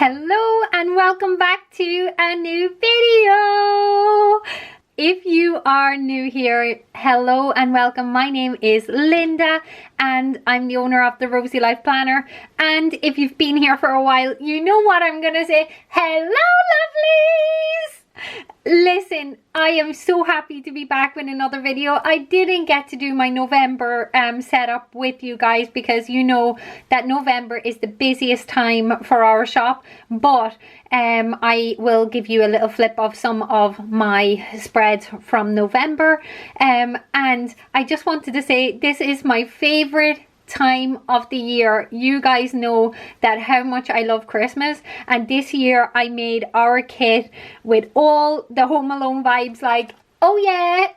Hello and welcome back to a new video. If you are new here, hello and welcome. My name is Linda and I'm the owner of the Rosey Life Planner. And if you've been here for a while, you know what I'm gonna say. Hello, lovelies! Listen, I am so happy to be back with another video. I didn't get to do my November setup with you guys because you know that November is the busiest time for our shop, but I will give you a little flip of some of my spreads from November, and I just wanted to say this is my favorite time of the year. You guys know that how much I love Christmas, and this year I made our kit with all the Home Alone vibes, like oh yeah,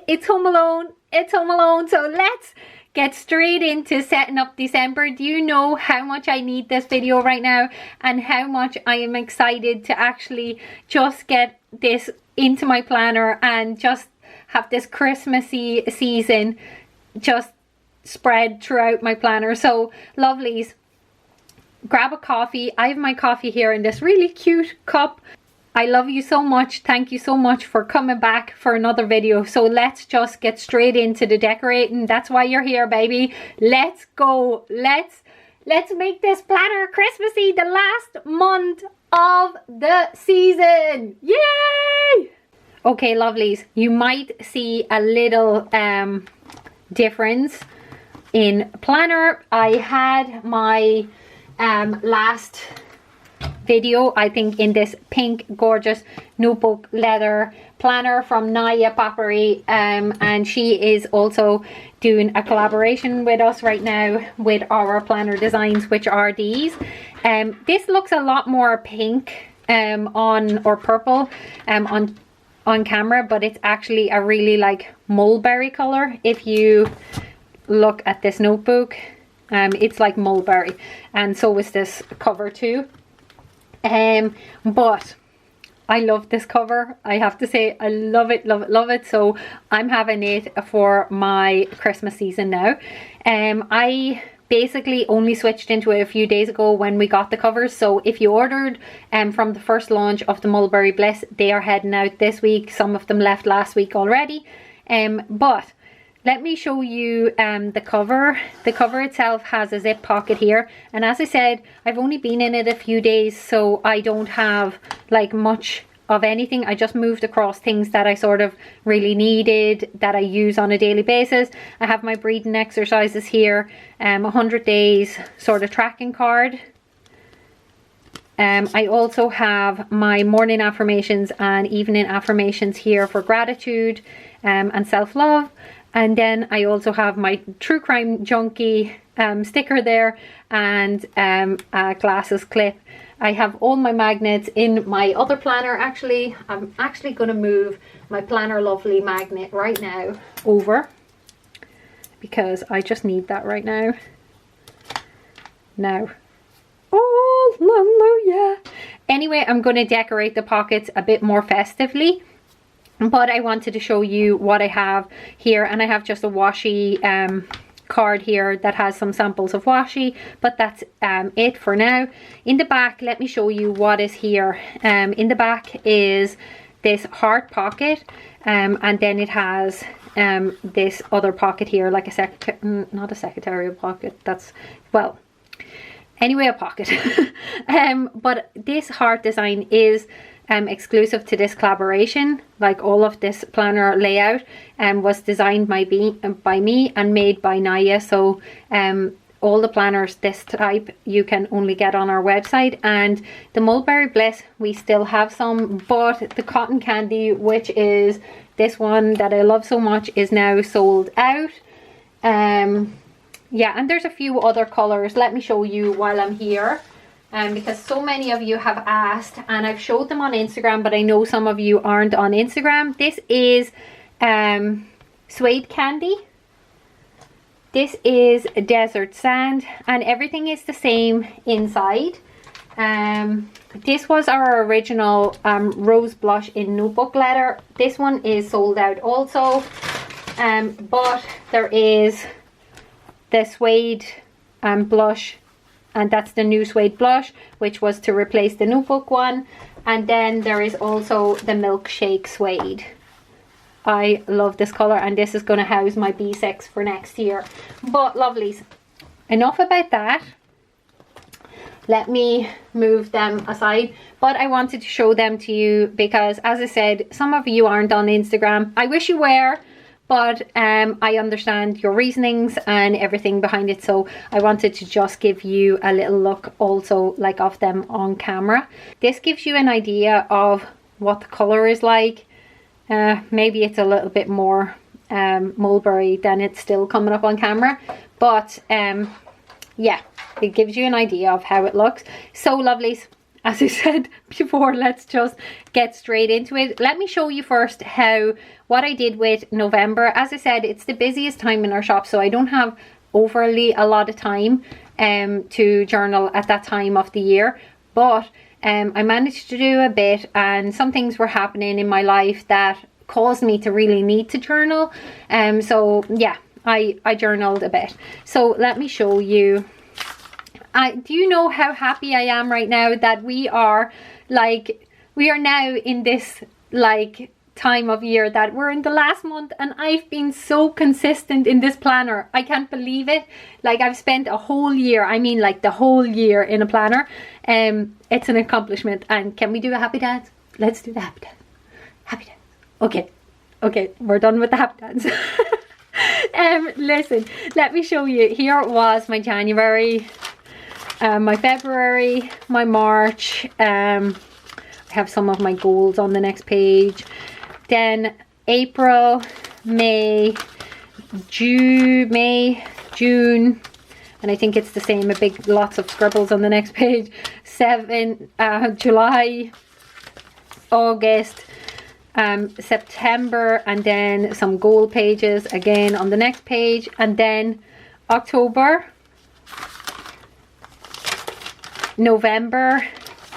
it's Home Alone, it's Home Alone. So let's get straight into setting up December. Do you know how much I need this video right now and how much I am excited to actually just get this into my planner and just have this Christmassy season just spread throughout my planner. So lovelies, grab a coffee. I have my coffee here in this really cute cup. I love you so much. Thank you so much for coming back for another video. So let's just get straight into the decorating. That's why you're here, baby. Let's go. Let's make this planner Christmassy, the last month of the season. Yay! Okay, lovelies, you might see a little difference in planner. I had my last video, I think, in this pink gorgeous notebook leather planner from NAYA Papery, and she is also doing a collaboration with us right now with our planner designs, which are these. This looks a lot more pink or purple on camera, but it's actually a really like mulberry color. If you look at this notebook, it's like mulberry, and so is this cover too. But I love this cover. I have to say I love it, love it, love it. So I'm having it for my Christmas season now. I basically only switched into it a few days ago when we got the covers. So if you ordered from the first launch of the Mulberry Bliss, they are heading out this week. Some of them left last week already. But let me show you the cover. The cover itself has a zip pocket here, and as I said, I've only been in it a few days, so I don't have like much of anything. I just moved across things that I sort of really needed, that I use on a daily basis. I have my breathing exercises here, 100 days sort of tracking card. I also have my morning affirmations and evening affirmations here for gratitude and self-love. And then I also have my True Crime Junkie sticker there, and a glasses clip. I have all my magnets in my other planner. Actually, I'm actually going to move my Planner Lovely magnet right now over, because I just need that right now. Hallelujah. Anyway, I'm going to decorate the pockets a bit more festively. But I wanted to show you what I have here, and I have just a washi card here that has some samples of washi, but that's it for now. In the back, let me show you what is here. In the back is this heart pocket, and then it has this other pocket here, like a not a secretarial pocket, that's, well, anyway, a pocket. But this heart design is exclusive to this collaboration. Like all of this planner layout was designed by me and made by NAYA. So all the planners this type you can only get on our website. And the Mulberry Bliss, we still have some, but the cotton candy, which is this one that I love so much, is now sold out. Yeah, and there's a few other colors. Let me show you while I'm here. Because so many of you have asked, and I've showed them on Instagram, but I know some of you aren't on Instagram. This is suede candy. This is desert sand, and everything is the same inside. This was our original rose blush in notebook leather. This one is sold out also, but there is the suede blush and that's the new suede blush, which was to replace the notebook one. And then there is also the milkshake suede. I love this color, and this is going to house my B6 for next year. But lovelies, enough about that. Let me move them aside. But I wanted to show them to you because, as I said, some of you aren't on Instagram. I wish you were, but I understand your reasonings and everything behind it. So I wanted to just give you a little look also like of them on camera. This gives you an idea of what the color is like. Maybe it's a little bit more mulberry than it's still coming up on camera, but yeah, it gives you an idea of how it looks. So lovelies, as I said before, let's just get straight into it. Let me show you first what I did with November. As I said, it's the busiest time in our shop, so I don't have overly a lot of time to journal at that time of the year, but I managed to do a bit, and some things were happening in my life that caused me to really need to journal. So yeah, I journaled a bit. So let me show you. Do you know how happy I am right now that we are now in this like time of year that we're in the last month, and I've been so consistent in this planner. I can't believe it. Like, I've spent a whole year, I mean like the whole year in a planner. It's an accomplishment. And can we do a happy dance? Let's do the happy dance. Happy dance. Okay, we're done with the happy dance. Listen, let me show you. Here was my January, my February, my March. I have some of my goals on the next page. Then April, May, June, and I think it's the same, lots of scribbles on the next page. July, August, September, and then some goal pages again on the next page, and then October, November,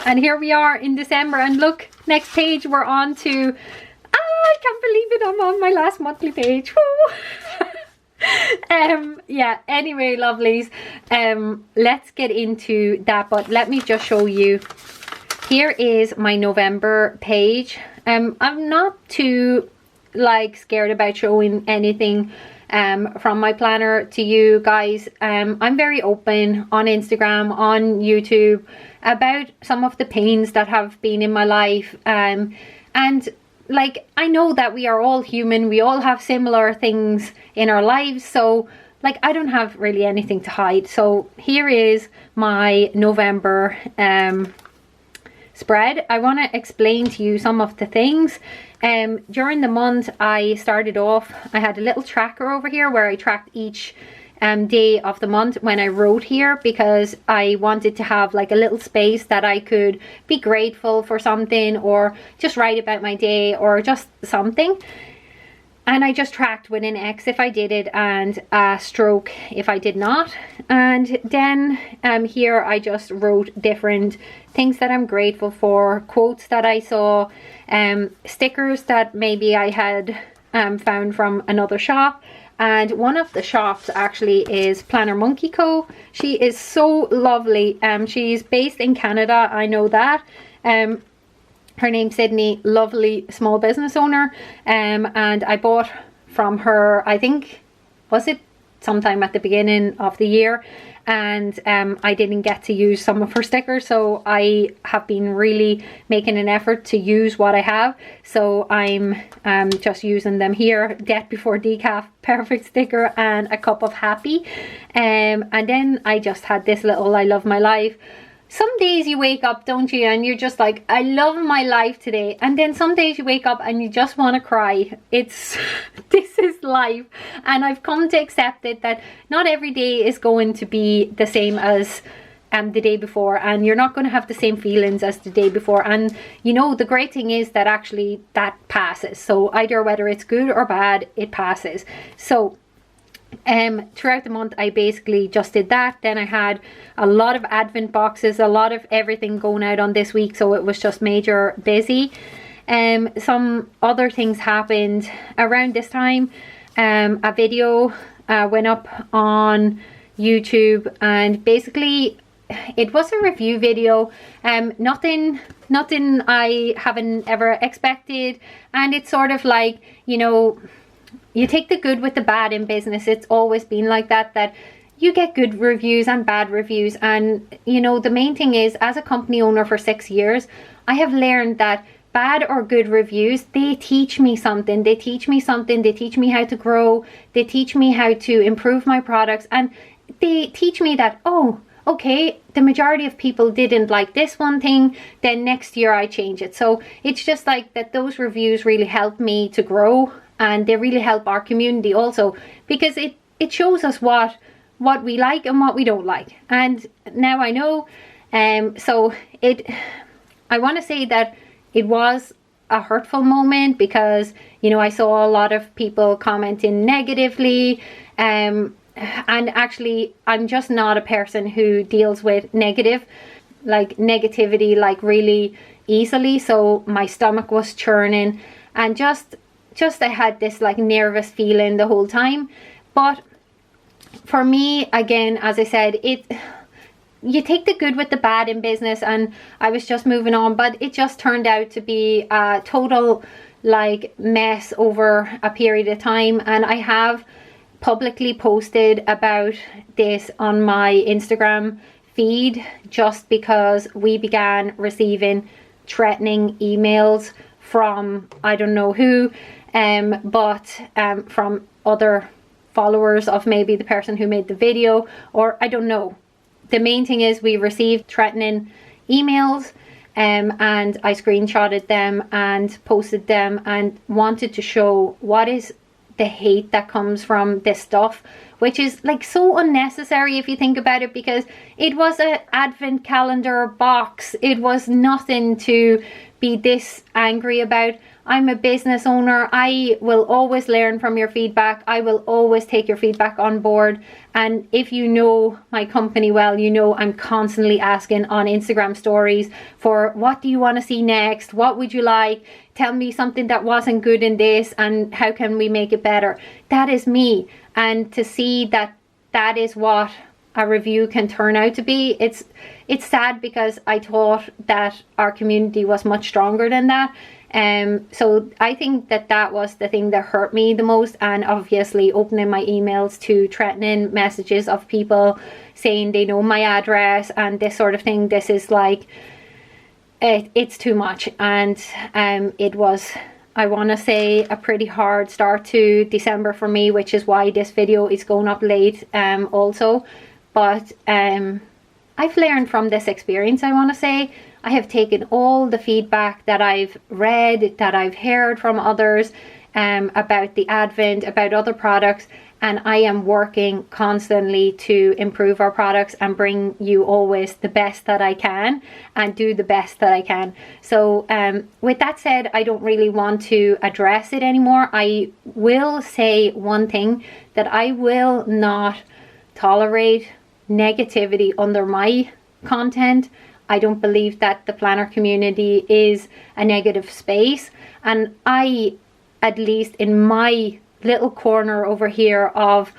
and here we are in December. And look, next page we're on to, I can't believe it, I'm on my last monthly page. Yeah, anyway lovelies, let's get into that, but let me just show you. Here is my November page. I'm not too scared about showing anything from my planner to you guys. I'm very open on Instagram, on YouTube, about some of the pains that have been in my life, and I know that we are all human, we all have similar things in our lives, so I don't have really anything to hide. So here is my November spread. I want to explain to you some of the things. During the month, I started off, I had a little tracker over here where I tracked each day of the month when I wrote here, because I wanted to have a little space that I could be grateful for something, or just write about my day, or just something. And I just tracked with an X if I did it, and a stroke if I did not. And then here I just wrote different things that I'm grateful for, quotes that I saw, stickers that maybe I had found from another shop. And one of the shops actually is Planner Monkey Co. She is so lovely. She's based in Canada, I know that. Her name's Sydney, lovely small business owner. And I bought from her, I think, was it sometime at the beginning of the year? And I didn't get to use some of her stickers, so I have been really making an effort to use what I have. So I'm just using them here. Death Before Decaf, perfect sticker, and a cup of happy. And then I just had this little I love my life. Some days you wake up, don't you, and you're just like, I love my life today. And then some days you wake up and you just want to cry. This is life. And I've come to accept it, that not every day is going to be the same as the day before, and you're not going to have the same feelings as the day before. And you know, the great thing is that actually that passes. So either whether it's good or bad, it passes. So throughout the month I basically just did that. Then I had a lot of advent boxes, a lot of everything going out on this week, so it was just major busy. Some other things happened around this time. A video went up on YouTube, and basically it was a review video, nothing I haven't ever expected, and it's sort of like, you know, you take the good with the bad in business. It's always been like that, that you get good reviews and bad reviews. And you know, the main thing is, as a company owner for 6 years, I have learned that bad or good reviews, they teach me something. They teach me something. They teach me how to grow. They teach me how to improve my products, and they teach me that, oh, okay, the majority of people didn't like this one thing, then next year I change it. So it's just like that, those reviews really help me to grow, and they really help our community also, because it shows us what we like and what we don't like. And now I know, so I want to say that it was a hurtful moment, because, you know, I saw a lot of people commenting negatively, and actually I'm just not a person who deals with negativity like really easily. So my stomach was churning, and just I had this like nervous feeling the whole time. But for me, again, as I said, you take the good with the bad in business, and I was just moving on. But it just turned out to be a total like mess over a period of time, and I have publicly posted about this on my Instagram feed, just because we began receiving threatening emails from I don't know who, but from other followers of maybe the person who made the video, or I don't know. The main thing is, we received threatening emails, and I screenshotted them and posted them, and wanted to show what is the hate that comes from this stuff, which is like so unnecessary if you think about it, because it was an advent calendar box. It was nothing to be this angry about. I'm a business owner. I will always learn from your feedback. I will always take your feedback on board. And if you know my company well, you know I'm constantly asking on Instagram stories for, what do you want to see next? What would you like? Tell me something that wasn't good in this, and how can we make it better? That is me. And to see that that is what a review can turn out to be, it's sad, because I thought that our community was much stronger than that. So I think that was the thing that hurt me the most. And obviously opening my emails to threatening messages of people saying they know my address and this sort of thing, this is like, it's too much. And it was, I want to say, a pretty hard start to December for me, which is why this video is going up late also. But I've learned from this experience, I want to say. I have taken all the feedback that I've read, that I've heard from others about the Advent, about other products, and I am working constantly to improve our products and bring you always the best that I can, and do the best that I can. So with that said, I don't really want to address it anymore. I will say one thing, that I will not tolerate negativity under my content. I don't believe that the planner community is a negative space, and I, at least in my little corner over here of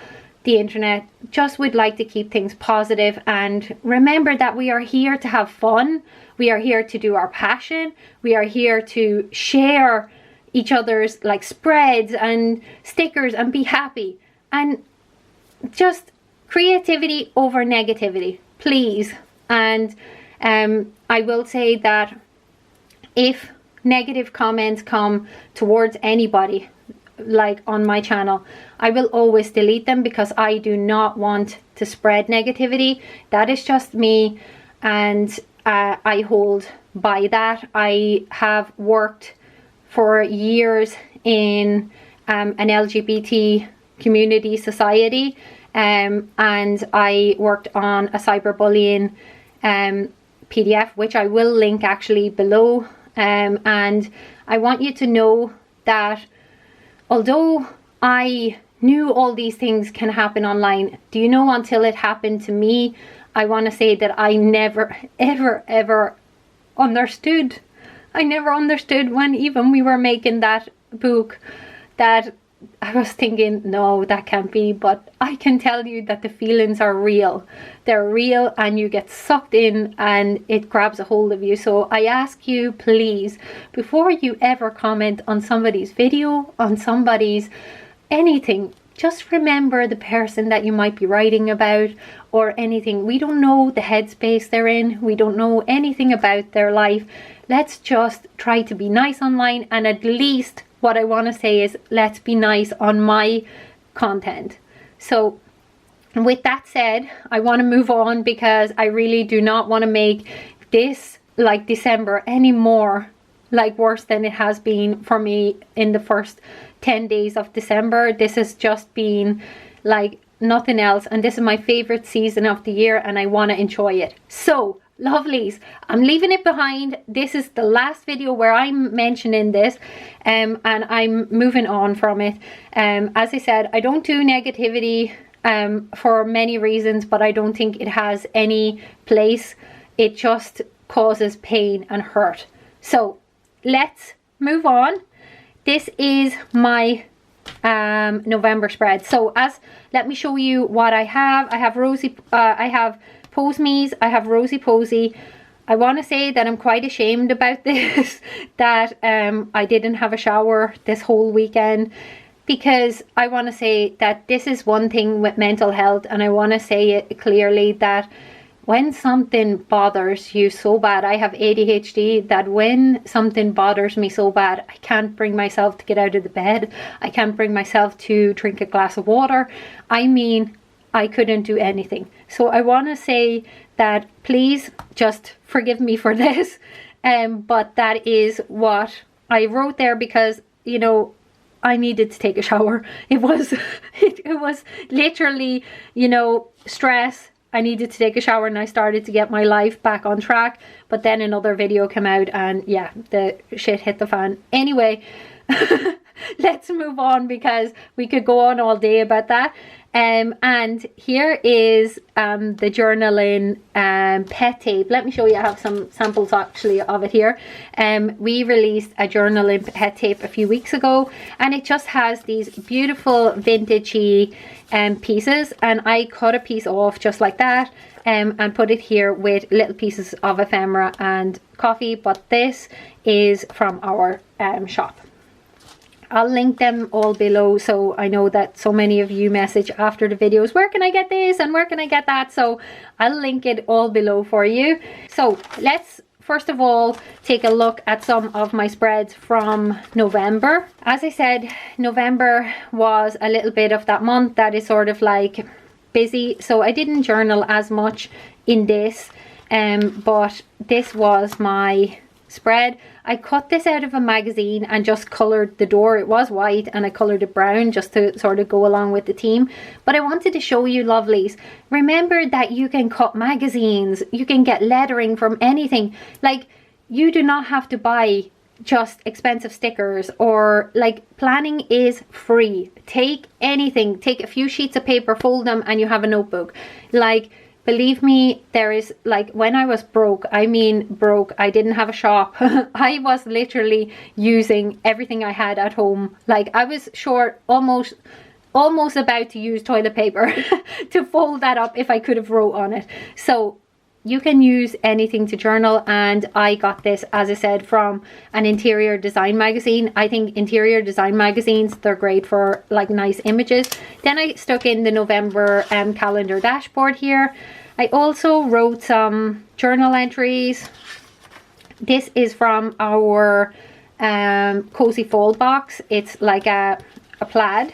the internet, just would like to keep things positive and remember that we are here to have fun. We are here to do our passion. We are here to share each other's like spreads and stickers and be happy, and just creativity over negativity, please. And I will say that if negative comments come towards anybody, like on my channel, I will always delete them, because I do not want to spread negativity. That is just me, and I hold by that. I have worked for years in an LGBT community society, and I worked on a cyberbullying PDF, which I will link actually below, and I want you to know that although I knew all these things can happen online, do you know, until it happened to me, I want to say that I never ever understood. I never understood when even we were making that book, that I was thinking, no, that can't be, but I can tell you that the feelings are real. They're real, and you get sucked in and it grabs a hold of you. So I ask you, please, before you ever comment on somebody's video, on somebody's anything, just remember the person that you might be writing about or anything. We don't know the headspace they're in. We don't know anything about their life. Let's just try to be nice online, and at least what I want to say is let's be nice on my content. So with that said, I want to move on, because I really do not want to make this like December any more like worse than it has been for me in the first 10 days of December. This has just been like nothing else, and this is my favorite season of the year, and I want to enjoy it. So lovelies, I'm leaving it behind. This is the last video where I'm mentioning this, and I'm moving on from it. As I said, I don't do negativity for many reasons, but I don't think it has any place. It just causes pain and hurt. So let's move on. This is my November spread. So let me show you what I have. I have Rosey, I have Pose Me's, I have Rosey Posey. I want to say that I'm quite ashamed about this, that I didn't have a shower this whole weekend, because I want to say that this is one thing with mental health, and I want to say it clearly, that when something bothers you so bad, I have ADHD, that when something bothers me so bad, I can't bring myself to get out of the bed. I can't bring myself to drink a glass of water. I mean, I couldn't do anything. So I want to say that please just forgive me for this. But that is what I wrote there, because, you know, I needed to take a shower. It was, it was literally, you know, stress. I needed to take a shower, and I started to get my life back on track. But then another video came out, and yeah, the shit hit the fan. Anyway, let's move on, because we could go on all day about that. And here is the journaling pet tape. Let me show you. I have some samples actually of it here. We released a journaling pet tape a few weeks ago, and it just has these beautiful vintagey pieces, and I cut a piece off just like that and put it here with little pieces of ephemera and coffee. But this is from our shop. I'll link them all below. So I know that so many of you message after the videos, where can I get this and where can I get that? So I'll link it all below for you. So let's first of all take a look at some of my spreads from November. As I said, November was a little bit of that month that is sort of like busy, so I didn't journal as much in this, but this was my spread. I cut this out of a magazine and just coloured the door. It was white and I coloured it brown just to sort of go along with the theme. But I wanted to show you, lovelies, remember that you can cut magazines, you can get lettering from anything. Like, you do not have to buy just expensive stickers, or like, planning is free. Take anything, take a few sheets of paper, fold them, and you have a notebook. Like, believe me, there is, like, when I was broke, I mean broke, I didn't have a shop. I was literally using everything I had at home. Like, I was short, almost about to use toilet paper to fold that up if I could have wrote on it. So you can use anything to journal, and I got this, as I said, from an interior design magazine. I think interior design magazines, they're great for like nice images. Then I stuck in the November calendar dashboard here. I also wrote some journal entries. This is from our cozy fold box. It's like a plaid.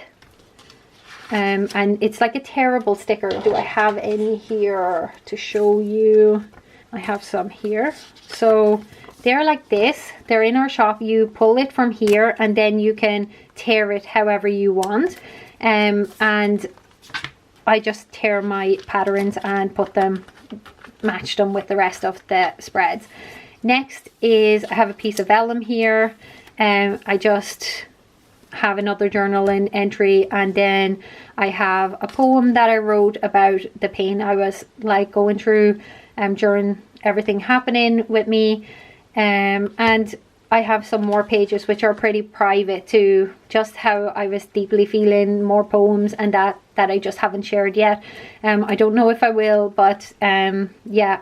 And it's like a terrible sticker. Do I have any here to show you? I have some here. So they're like this. They're in our shop. You pull it from here and then you can tear it however you want. And I just tear my patterns and put them, match them with the rest of the spreads. Next is, I have a piece of vellum here. I just have another journaling entry, and then I have a poem that I wrote about the pain I was like going through during everything happening with me. And I have some more pages which are pretty private too, just how I was deeply feeling, more poems and that I just haven't shared yet. I don't know if I will, but yeah,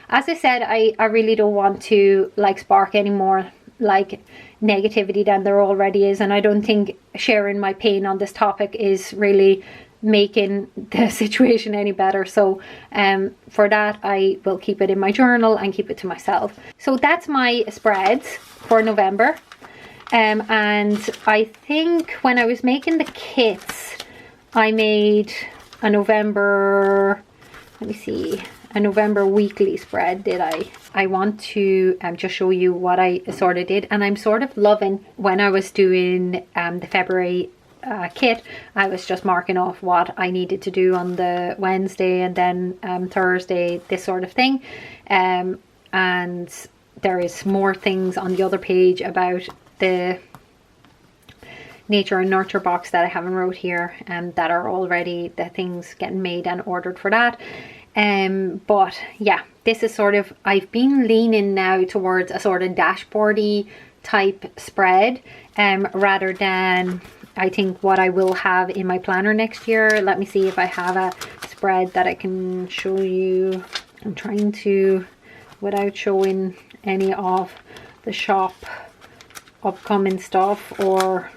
as I said, I really don't want to like spark any more like negativity than there already is, and I don't think sharing my pain on this topic is really making the situation any better. So for that, I will keep it in my journal and keep it to myself. So that's my spreads for November. And I think when I was making the kits, I made a November, let me see, a November weekly spread, did I want to just show you what I sort of did. And I'm sort of loving when I was doing the February kit, I was just marking off what I needed to do on the Wednesday and then Thursday, this sort of thing. And there is more things on the other page about the nature and nurture box that I haven't wrote here, and that are already the things getting made and ordered for that. But yeah, this is sort of, I've been leaning now towards a sort of dashboardy type spread, rather than I think what I will have in my planner next year. Let me see if I have a spread that I can show you. I'm trying to, without showing any of the shop upcoming stuff, or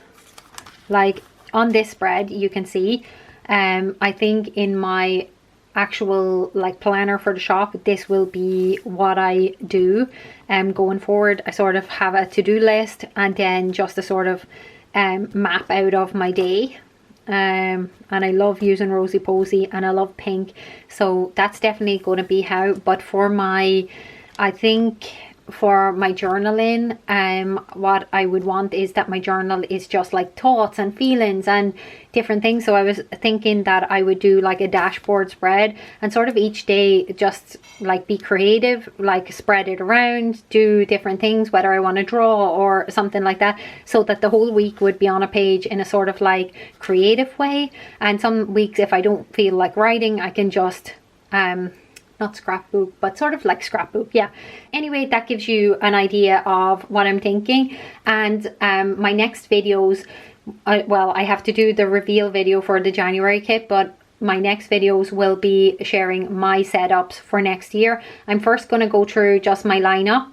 like on this spread you can see, I think in my actual like planner for the shop, this will be what I do going forward. I sort of have a to-do list and then just a sort of map out of my day, and I love using Rosy Posy and I love pink, so that's definitely going to be how. But for my, I think for my journaling, what I would want is that my journal is just like thoughts and feelings and different things. So I was thinking that I would do like a dashboard spread, and sort of each day just like be creative, like spread it around, do different things, whether I want to draw or something like that, so that the whole week would be on a page in a sort of like creative way. And some weeks if I don't feel like writing, I can just not scrapbook, but sort of like scrapbook, yeah. Anyway, that gives you an idea of what I'm thinking. And my next videos, well, I have to do the reveal video for the January kit, but my next videos will be sharing my setups for next year. I'm first going to go through just my lineup,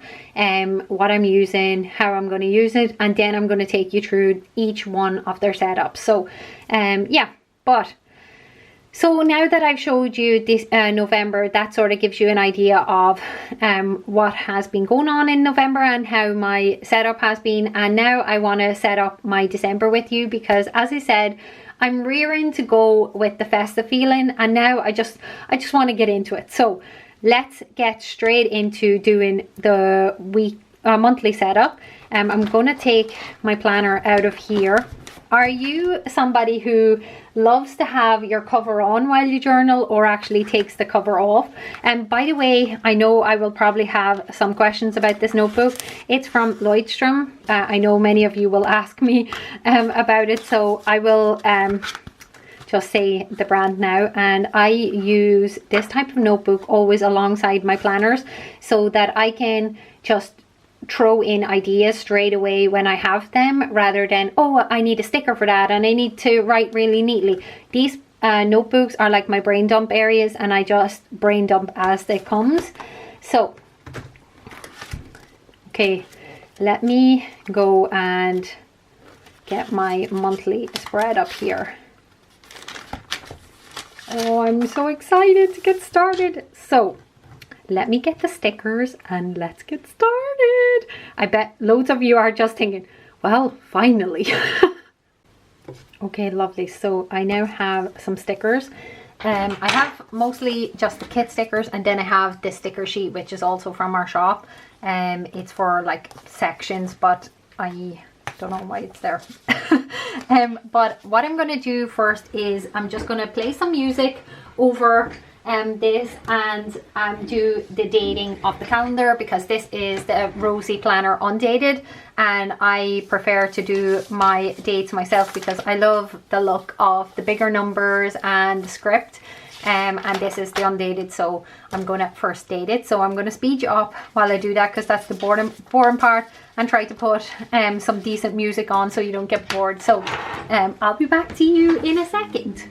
what I'm using, how I'm going to use it, and then I'm going to take you through each one of their setups. So yeah, but so now that I've showed you this November, that sort of gives you an idea of what has been going on in November and how my setup has been. And now I want to set up my December with you, because as I said, I'm rearing to go with the festive feeling, and now I just want to get into it. So let's get straight into doing the monthly setup. I'm going to take my planner out of here. Are you somebody who loves to have your cover on while you journal, or actually takes the cover off? And by the way, I know I will probably have some questions about this notebook. It's from Lloydstrom. I know many of you will ask me about it, so I will just say the brand now. And I use this type of notebook always alongside my planners, so that I can just throw in ideas straight away when I have them, rather than, oh, I need a sticker for that and I need to write really neatly. These notebooks are like my brain dump areas, and I just brain dump as it comes. So okay, let me go and get my monthly spread up here. Oh, I'm so excited to get started. So let me get the stickers and let's get started. I bet loads of you are just thinking, well, finally. Okay, lovely. So I now have some stickers. I have mostly just the kit stickers, and then I have this sticker sheet, which is also from our shop. It's for like sections, but I don't know why it's there. But what I'm going to do first is I'm just going to play some music over this and do the dating of the calendar, because this is the Rosey Planner Undated, and I prefer to do my dates myself because I love the look of the bigger numbers and the script. and this is the undated, so I'm going to first date it. So I'm going to speed you up while I do that, because that's the boring part, and try to put some decent music on so you don't get bored. So I'll be back to you in a second.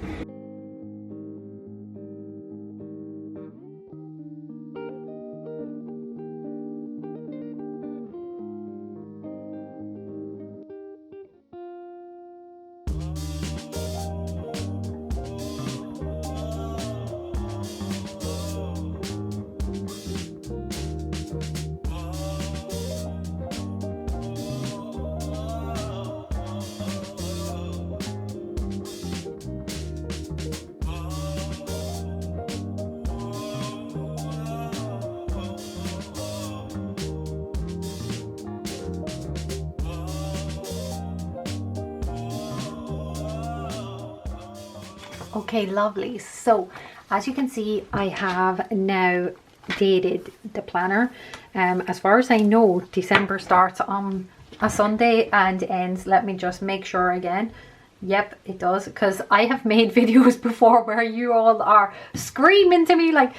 Okay, lovely. So as you can see, I have now dated the planner. As far as I know, December starts on a Sunday and ends, let me just make sure again. Yep, it does, because I have made videos before where you all are screaming to me like,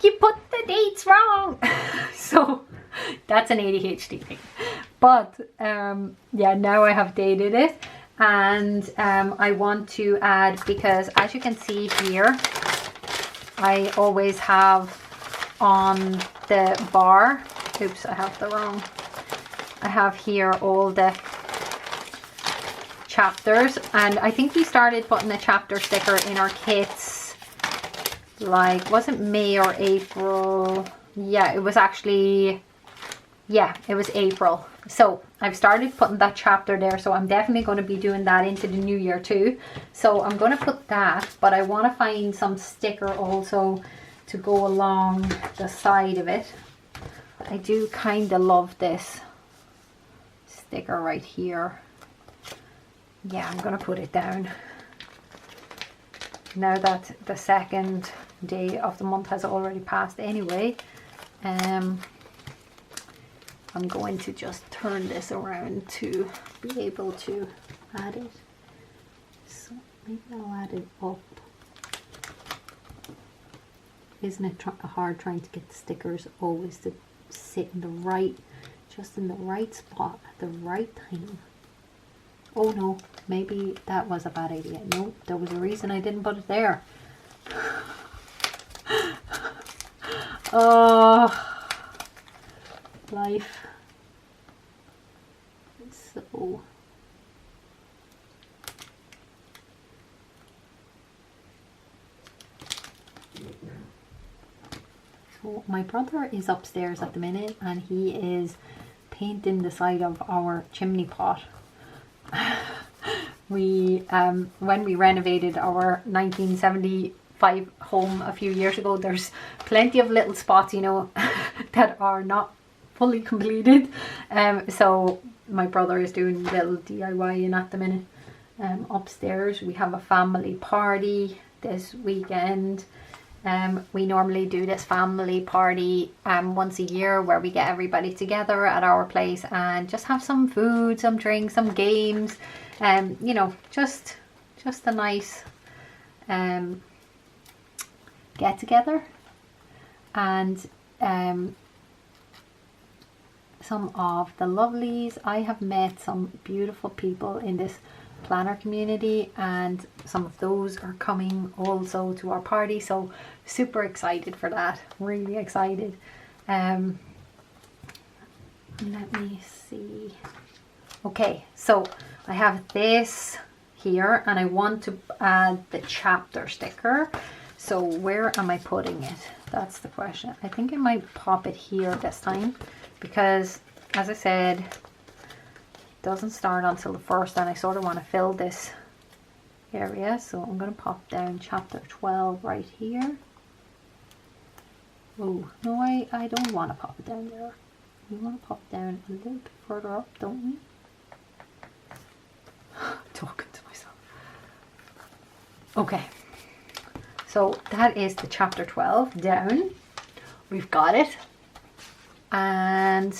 you put the dates wrong. So that's an ADHD thing. But yeah, now I have dated it. And I want to add, because as you can see here, I always have on the bar, oops, I have the wrong, I have here all the chapters, and I think we started putting a chapter sticker in our kits, like, was it May or April? Yeah, it was actually, yeah, it was April. So I've started putting that chapter there, so I'm definitely going to be doing that into the new year too. So I'm going to put that, but I want to find some sticker also to go along the side of it. I do kind of love this sticker right here. Yeah, I'm going to put it down. Now that the second day of the month has already passed anyway, I'm going to just turn this around to be able to add it. So maybe I'll add it up. Isn't it hard trying to get the stickers always to sit in the right, just in the right spot at the right time? Oh no, maybe that was a bad idea. No, there was a reason I didn't put it there. Oh, life. So my brother is upstairs at the minute, and he is painting the side of our chimney pot. We when we renovated our 1975 home a few years ago, there's plenty of little spots, you know, that are not fully completed. So my brother is doing little DIY at the minute. Upstairs we have a family party this weekend. We normally do this family party once a year, where we get everybody together at our place and just have some food, some drinks, some games, you know, just a nice get together. And some of the lovelies, I have met some beautiful people in this planner community, and some of those are coming also to our party, so super excited for that, really excited. Let me see. Okay, so I have this here, and I want to add the chapter sticker. So where am I putting it? That's the question. I think I might pop it here this time, because as I said, it doesn't start until the 1st, and I sort of want to fill this area. So I'm going to pop down chapter 12 right here. Oh no, I don't want to pop it down there. We want to pop down a little bit further up, don't we? Talking to myself. Okay, so that is the chapter 12 down. We've got it. And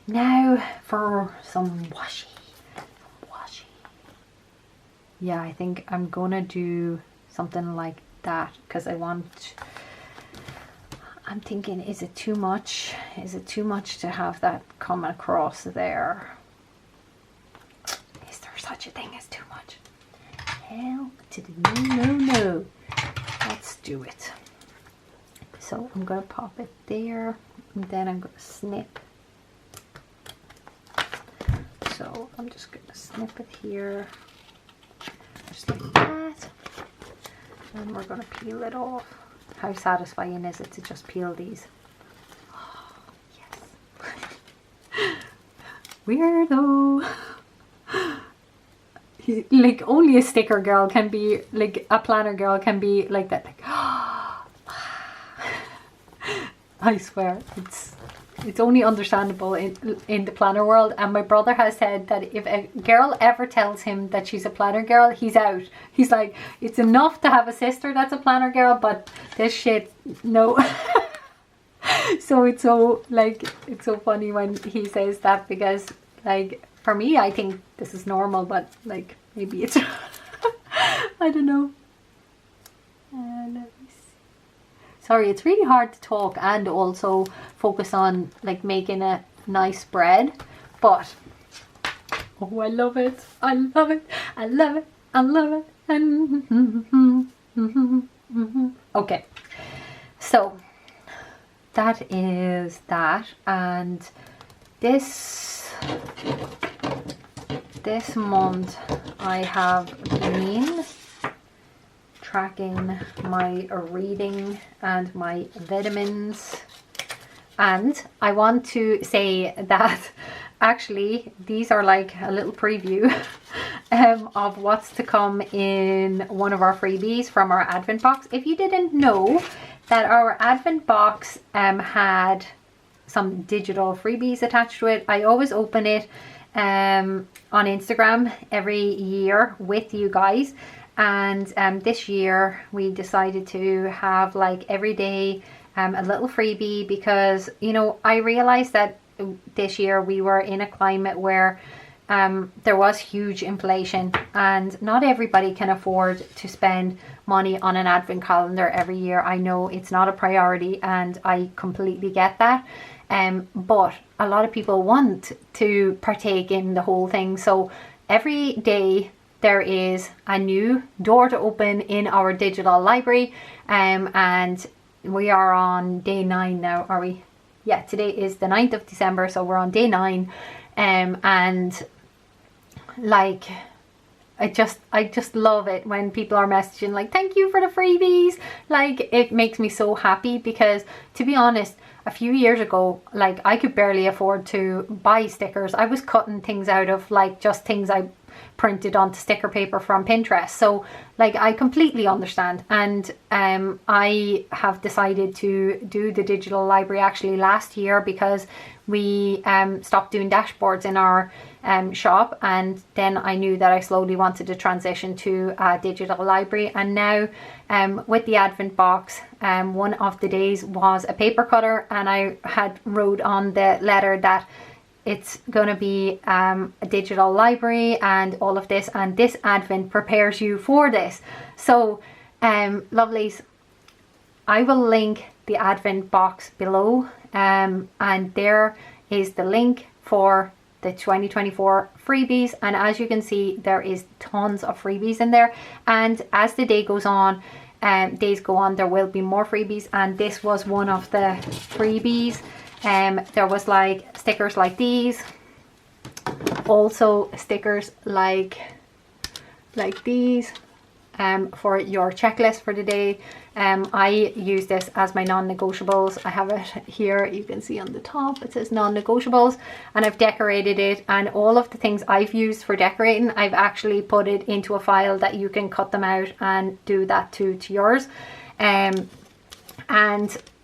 now for some washi. Yeah, I think I'm gonna do something like that because I'm thinking, is it too much? Is it too much to have that coming across there? Is there such a thing as too much? Hell to the no. Let's do it. So I'm going to pop it there, and then I'm going to snip. So I'm just going to snip it here, just like that. And we're going to peel it off. How satisfying is it to just peel these? Oh, yes. Weirdo. Like, only a sticker girl can be, like, a planner girl can be like that. Like, I swear, it's only understandable in the planner world. And my brother has said that if a girl ever tells him that she's a planner girl, he's out. He's like, it's enough to have a sister that's a planner girl, but this shit, no. So it's so, like, it's so funny when he says that, because, like, for me, I think this is normal, but, like, maybe it's I don't know. Let me see. Sorry, it's really hard to talk and also focus on, like, making a nice spread, but oh, I love it. I love it. I love it. I love it. Okay, so that is that. And this month I have been tracking my reading and my vitamins, and I want to say that actually these are like a little preview of what's to come in one of our freebies from our advent box. If you didn't know that our advent box had some digital freebies attached to it, I always open it on Instagram every year with you guys. And this year we decided to have, like, every day a little freebie, because, you know, I realized that this year we were in a climate where there was huge inflation, and not everybody can afford to spend money on an advent calendar every year. I know it's not a priority, and I completely get that. But a lot of people want to partake in the whole thing. So every day there is a new door to open in our digital library, and we are on day 9 now, are we? Yeah, today is the 9th of December, so we're on day 9, and like, I just love it when people are messaging like, thank you for the freebies. Like, it makes me so happy, because to be honest, a few years ago, like, I could barely afford to buy stickers. I was cutting things out of, like, just things I printed onto sticker paper from Pinterest. So, like, I completely understand. And I have decided to do the digital library actually last year, because we stopped doing dashboards in our shop, and then I knew that I slowly wanted to transition to a digital library. And now with the advent box, one of the days was a paper cutter, and I had wrote on the letter that it's going to be a digital library and all of this, and this advent prepares you for this. So lovelies, I will link the advent box below, and there is the link for the 2024 freebies. And as you can see, there is tons of freebies in there, and as the day goes on, days go on, there will be more freebies, and this was one of the freebies. There was, like, stickers like these, also stickers like these for your checklist for the day. I use this as my non-negotiables. I have it here, you can see on the top it says non-negotiables, and I've decorated it, and all of the things I've used for decorating, I've actually put it into a file that you can cut them out and do that to yours. And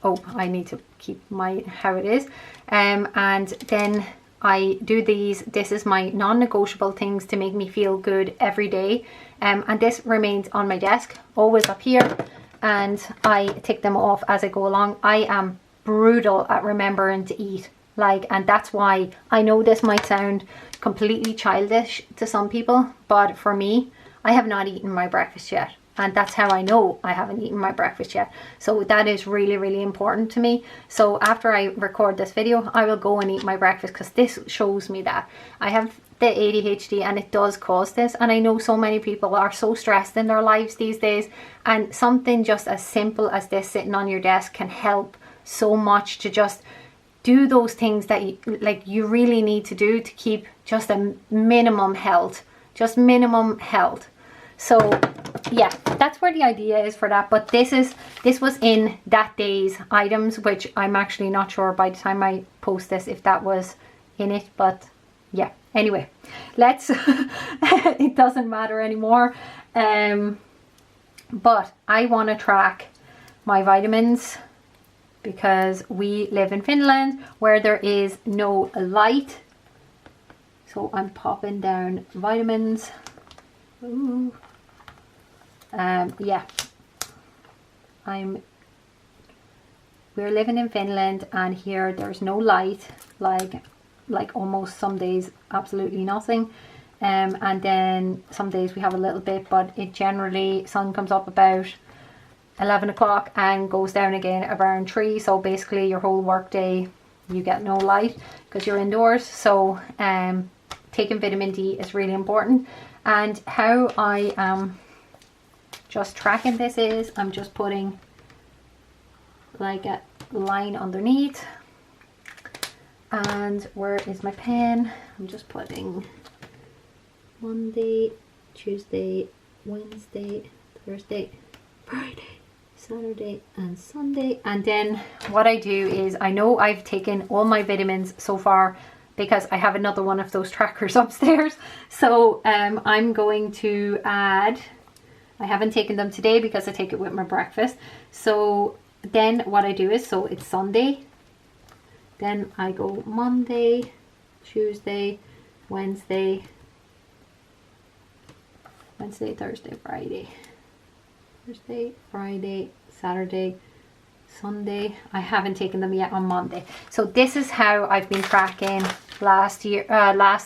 oh, I need to keep my how it is, and then I do these. This is my non-negotiable things to make me feel good every day, and this remains on my desk, always up here, and I tick them off as I go along. I am brutal at remembering to eat, like, and that's why I know this might sound completely childish to some people, but for me, I have not eaten my breakfast yet. and that's how I know I haven't eaten my breakfast yet. So that is really, really important to me. So after I record this video, I will go and eat my breakfast, because this shows me that I have the ADHD and it does cause this. And I know so many people are so stressed in their lives these days, and something just as simple as this sitting on your desk can help so much to just do those things that you really need to do to keep just a minimum health, just minimum health. So yeah, that's where the idea is for that. But this was in that day's items, which I'm actually not sure by the time I post this if that was in it, but yeah, anyway, let's it doesn't matter anymore. But I want to track my vitamins, because we live in Finland where there is no light. So I'm popping down vitamins. Ooh. Yeah, we're living in Finland, and here there's no light, like almost some days absolutely nothing, and then some days we have a little bit, but it generally, sun comes up about 11 o'clock and goes down again around 3. So basically your whole work day you get no light because you're indoors. So taking vitamin D is really important. And how I am just tracking this is, I'm just putting like a line underneath. And where is my pen? I'm just putting Monday, Tuesday, Wednesday, Thursday, Friday, Saturday and Sunday. And then what I do is, I know I've taken all my vitamins so far because I have another one of those trackers upstairs. So I'm going to add, I haven't taken them today because I take it with my breakfast. So then what I do is, so it's Sunday, then I go Monday, Tuesday, Wednesday, Thursday, Friday. Thursday, Friday, Saturday, Sunday. I haven't taken them yet on Monday. So this is how I've been tracking last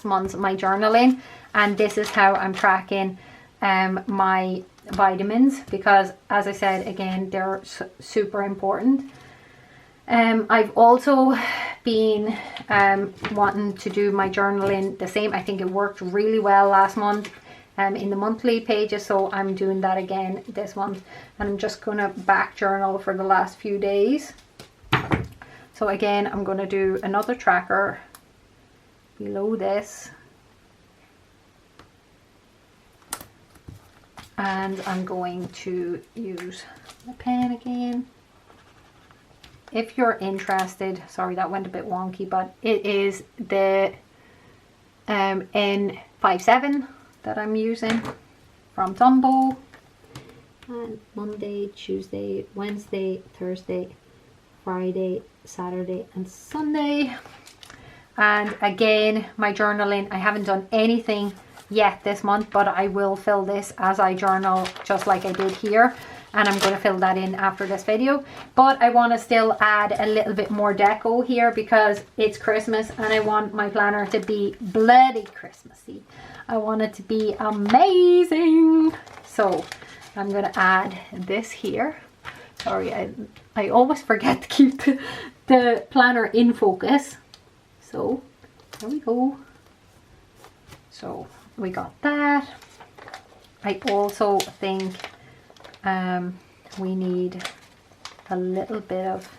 month's my journaling, and this is how I'm tracking my vitamins, because as I said again, they're super important. I've also been wanting to do my journaling the same. I think it worked really well last month in the monthly pages, so I'm doing that again this month, and I'm just going to back journal for the last few days. So again, I'm going to do another tracker below this, and I'm going to use the pen again. If you're interested, sorry that went a bit wonky, but it is the N57 that I'm using from Tumbo. And Monday, Tuesday, Wednesday, Thursday, Friday, Saturday and Sunday. And again, my journaling, I haven't done anything yet this month, but I will fill this as I journal, just like I did here. And I'm going to fill that in after this video. But I want to still add a little bit more deco here because it's Christmas and I want my planner to be bloody Christmassy. I want it to be amazing. So I'm going to add this here. Sorry, I always forget to keep the planner in focus. So there we go. So we got that. I also think we need a little bit of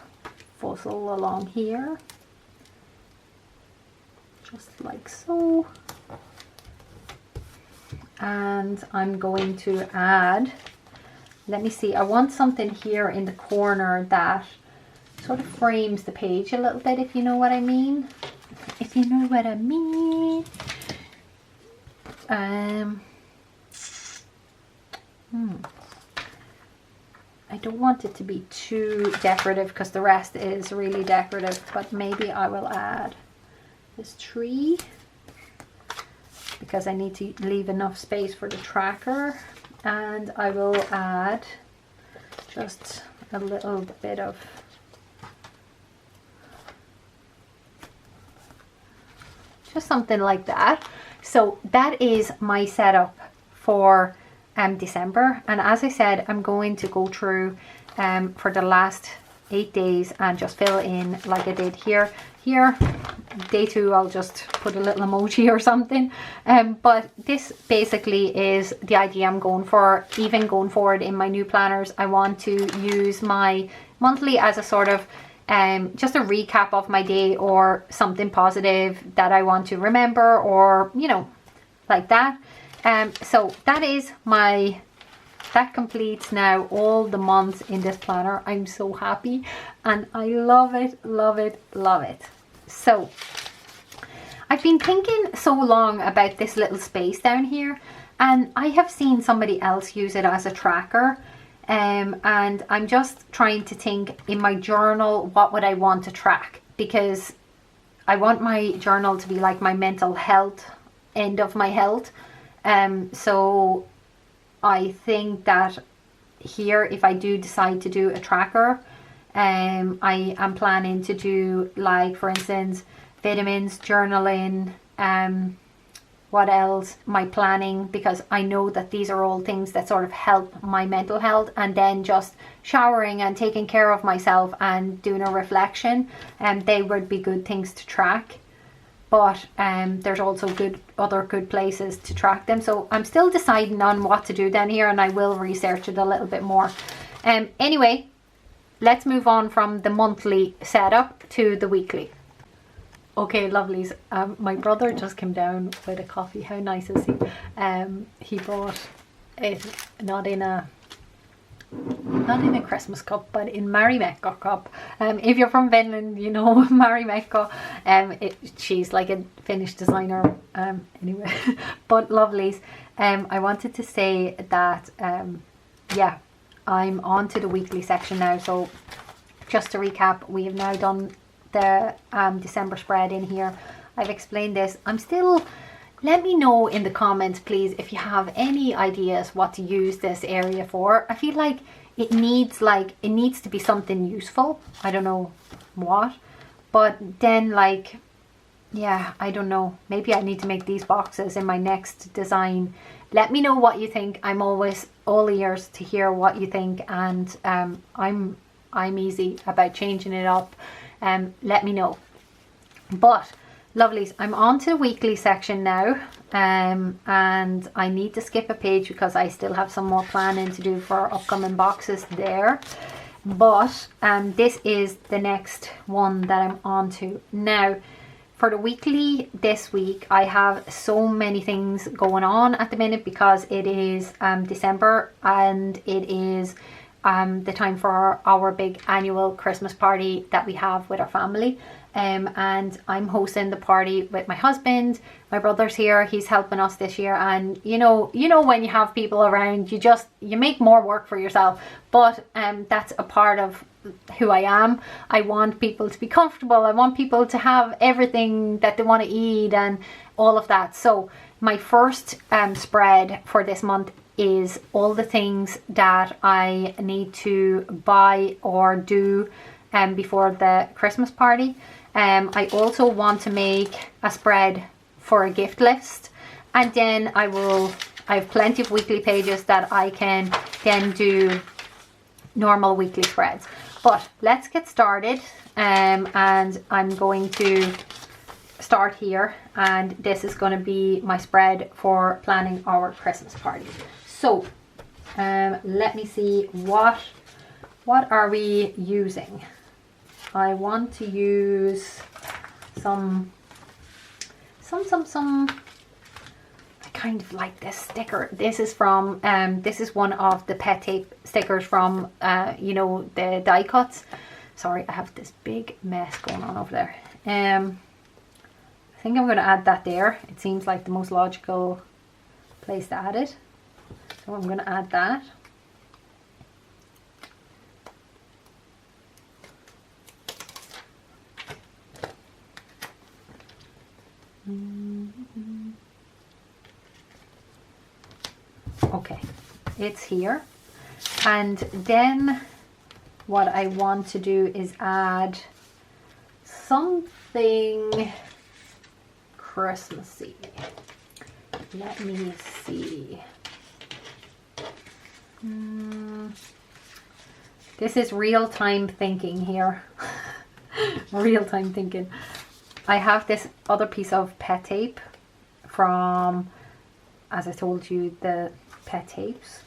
fussel along here, just like so. And I'm going to add, let me see, I want something here in the corner that sort of frames the page a little bit, if you know what I mean. If you know what I mean. I don't want it to be too decorative because the rest is really decorative, but maybe I will add this tree because I need to leave enough space for the tracker, and I will add just a little bit of just something like that. So that is my setup for December. And as I said, I'm going to go through for the last 8 days and just fill in like I did here. Day 2 I'll just put a little emoji or something, but this basically is the idea I'm going for. Even going forward in my new planners, I want to use my monthly as a sort of just a recap of my day or something positive that I want to remember, or you know, like that. So that completes now all the months in this planner. I'm so happy and I love it, love it, love it. So I've been thinking so long about this little space down here, and I have seen somebody else use it as a tracker, and I'm just trying to think in my journal, what would I want to track? Because I want my journal to be like my mental health end of my health. So I think that here, if I do decide to do a tracker, I am planning to do, like, for instance, vitamins, journaling, what else, my planning, because I know that these are all things that sort of help my mental health, and then just showering and taking care of myself and doing a reflection, and they would be good things to track. But there's also other good places to track them, so I'm still deciding on what to do down here, and I will research it a little bit more. Anyway, let's move on from the monthly setup to the weekly. Okay, lovelies, my brother just came down with a coffee. How nice is he? He brought it not in a Christmas cup, but in Marimekko cup. If you're from Finland, you know Marimekko. She's like a Finnish designer. Anyway, but lovelies, I wanted to say that yeah, I'm on to the weekly section now. So just to recap, we have now done the December spread in here. I've explained this. Let me know in the comments, please, if you have any ideas what to use this area for. I feel like it needs to be something useful. I don't know what, but then, like, yeah, I don't know, maybe I need to make these boxes in my next design. Let me know what you think. I'm always all ears to hear what you think, and I'm easy about changing it up. Let me know. But lovelies, I'm on to the weekly section now, and I need to skip a page because I still have some more planning to do for upcoming boxes there. But this is the next one that I'm on to now. For the weekly this week, I have so many things going on at the minute because it is December, and it is the time for our big annual Christmas party that we have with our family. And I'm hosting the party with my husband. My brother's here, he's helping us this year, and you know when you have people around, you make more work for yourself, but that's a part of who I am. I want people to be comfortable, I want people to have everything that they want to eat and all of that. So my first spread for this month is all the things that I need to buy or do before the Christmas party. I also want to make a spread for a gift list, and then I have plenty of weekly pages that I can then do normal weekly spreads. But let's get started, and I'm going to start here, and this is going to be my spread for planning our Christmas party. So let me see, what are we using? I want to use some I kind of like this sticker. This is from this is one of the pet tape stickers from you know, the die cuts. Sorry, I have this big mess going on over there. I think I'm going to add that there. It seems like the most logical place to add it. So I'm going to add that. Okay, it's here. And then what I want to do is add something Christmassy. Let me see. This is real-time thinking here. Real-time thinking. I have this other piece of pet tape from, as I told you, the pet tapes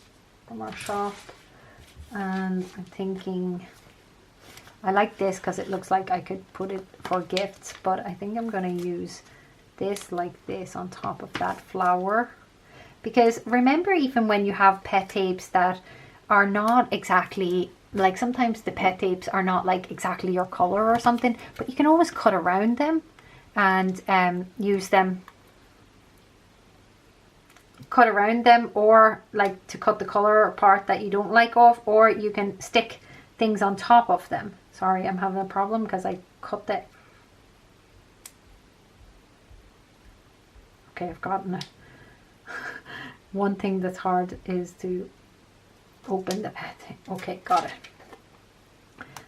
from our shop. And I'm thinking, I like this because it looks like I could put it for gifts, but I think I'm going to use this like this on top of that flower. Because remember, even when you have pet tapes that are not exactly, like sometimes the pet tapes are not like exactly your color or something, but you can always cut around them and use them, cut around them, or like to cut the color part that you don't like off, or you can stick things on top of them. Sorry, I'm having a problem because I cut that. Okay, I've gotten it. One thing that's hard is to open the pet tape. Okay, got it.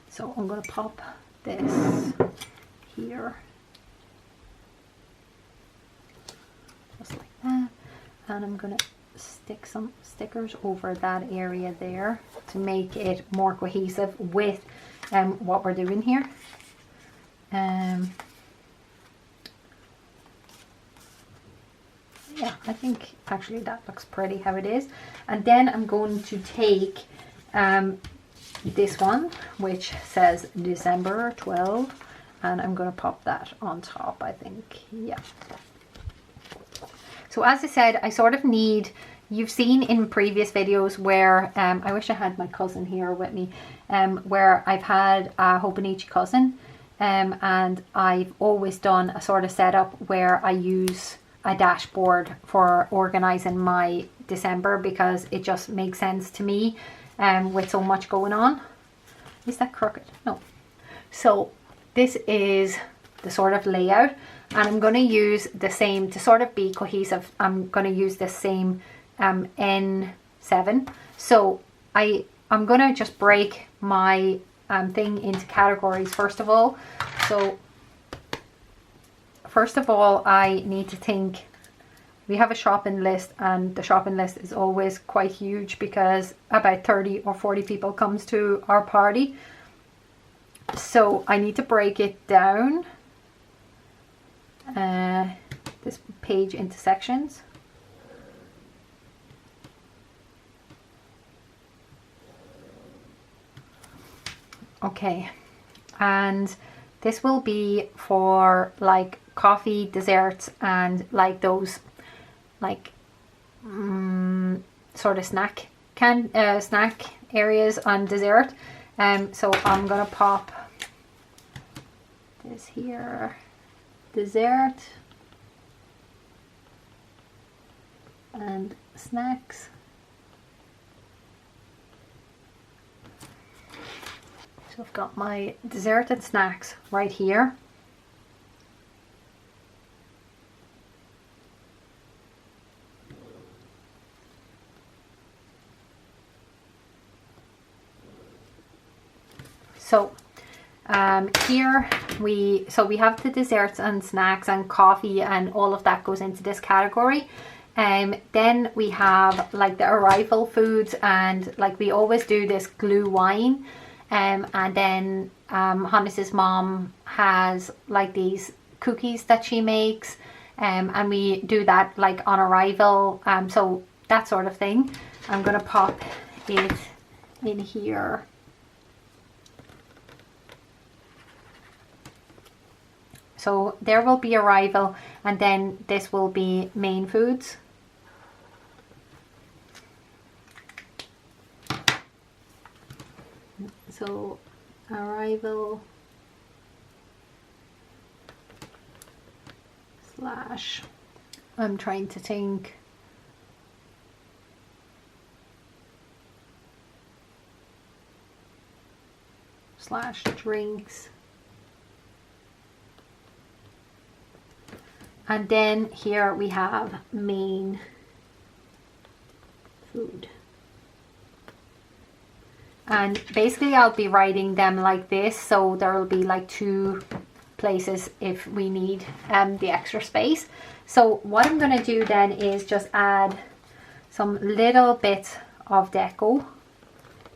So I'm going to pop this here. Just like that. And I'm going to stick some stickers over that area there to make it more cohesive with what we're doing here. Yeah, I think actually that looks pretty how it is. And then I'm going to take this one, which says December 12, and I'm going to pop that on top, I think. Yeah. So as I said, I sort of need, you've seen in previous videos where, I wish I had my cousin here with me, where I've had a Hobonichi cousin, and I've always done a sort of setup where I use a dashboard for organizing my December, because it just makes sense to me with so much going on. Is that crooked? No. So this is the sort of layout, and I'm going to use the same to sort of be cohesive. I'm going to use the same N7. So I'm going to just break my thing into categories first of all. So first of all, I need to think, we have a shopping list, and the shopping list is always quite huge because about 30 or 40 people comes to our party. So I need to break it down, this page into sections. Okay, and this will be for like coffee, desserts, and like those like sort of snack areas on dessert. So I'm gonna pop this here, dessert and snacks. So I've got my dessert and snacks right here. So here we have the desserts and snacks and coffee, and all of that goes into this category. Then we have like the arrival foods, and like we always do this glue wine. And then Hannes's mom has like these cookies that she makes, and we do that like on arrival, so that sort of thing. I'm gonna pop it in here. So there will be arrival, and then this will be main foods. So arrival slash, I'm trying to think, slash drinks. And then here we have main food. And basically I'll be writing them like this, so there will be like 2 places if we need the extra space. So what I'm going to do then is just add some little bits of deco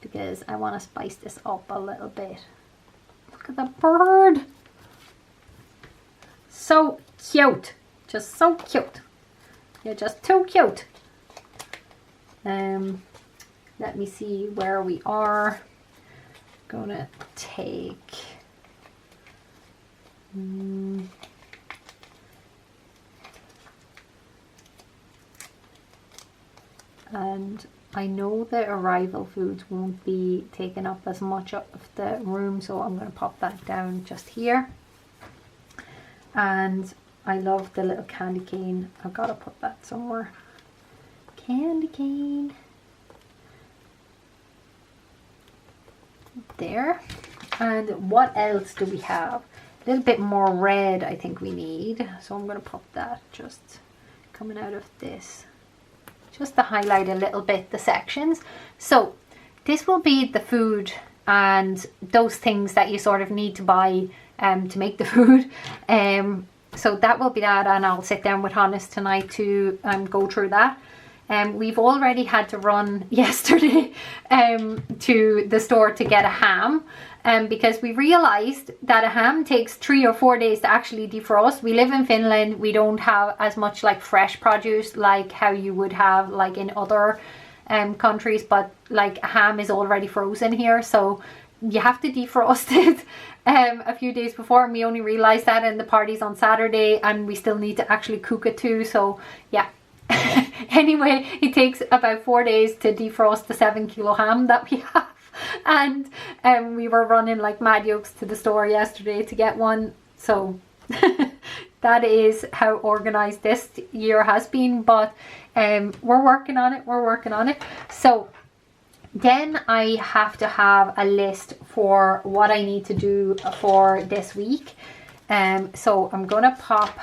because I want to spice this up a little bit. Look at the bird. So cute. Just so cute. You're just too cute. Let me see where we are. Gonna take and I know the arrival foods won't be taking up as much of the room, so I'm going to pop that down just here. And I love the little candy cane. I've got to put that somewhere. Candy cane. There. And what else do we have? A little bit more red I think we need. So I'm going to pop that just coming out of this. Just to highlight a little bit the sections. So this will be the food and those things that you sort of need to buy to make the food. So that will be that, and I'll sit down with Hannes tonight to go through that. We've already had to run yesterday to the store to get a ham because we realized that a ham takes 3 or 4 days to actually defrost. We live in Finland. We don't have as much like fresh produce like how you would have like in other countries, but like a ham is already frozen here, so you have to defrost it a few days before, and we only realized that in the parties on Saturday, and we still need to actually cook it too. So yeah. Anyway, it takes about 4 days to defrost the 7-kilo ham that we have, and we were running like mad yokes to the store yesterday to get one. So that is how organized this year has been, but we're working on it. So then I have to have a list for what I need to do for this week. So I'm gonna pop.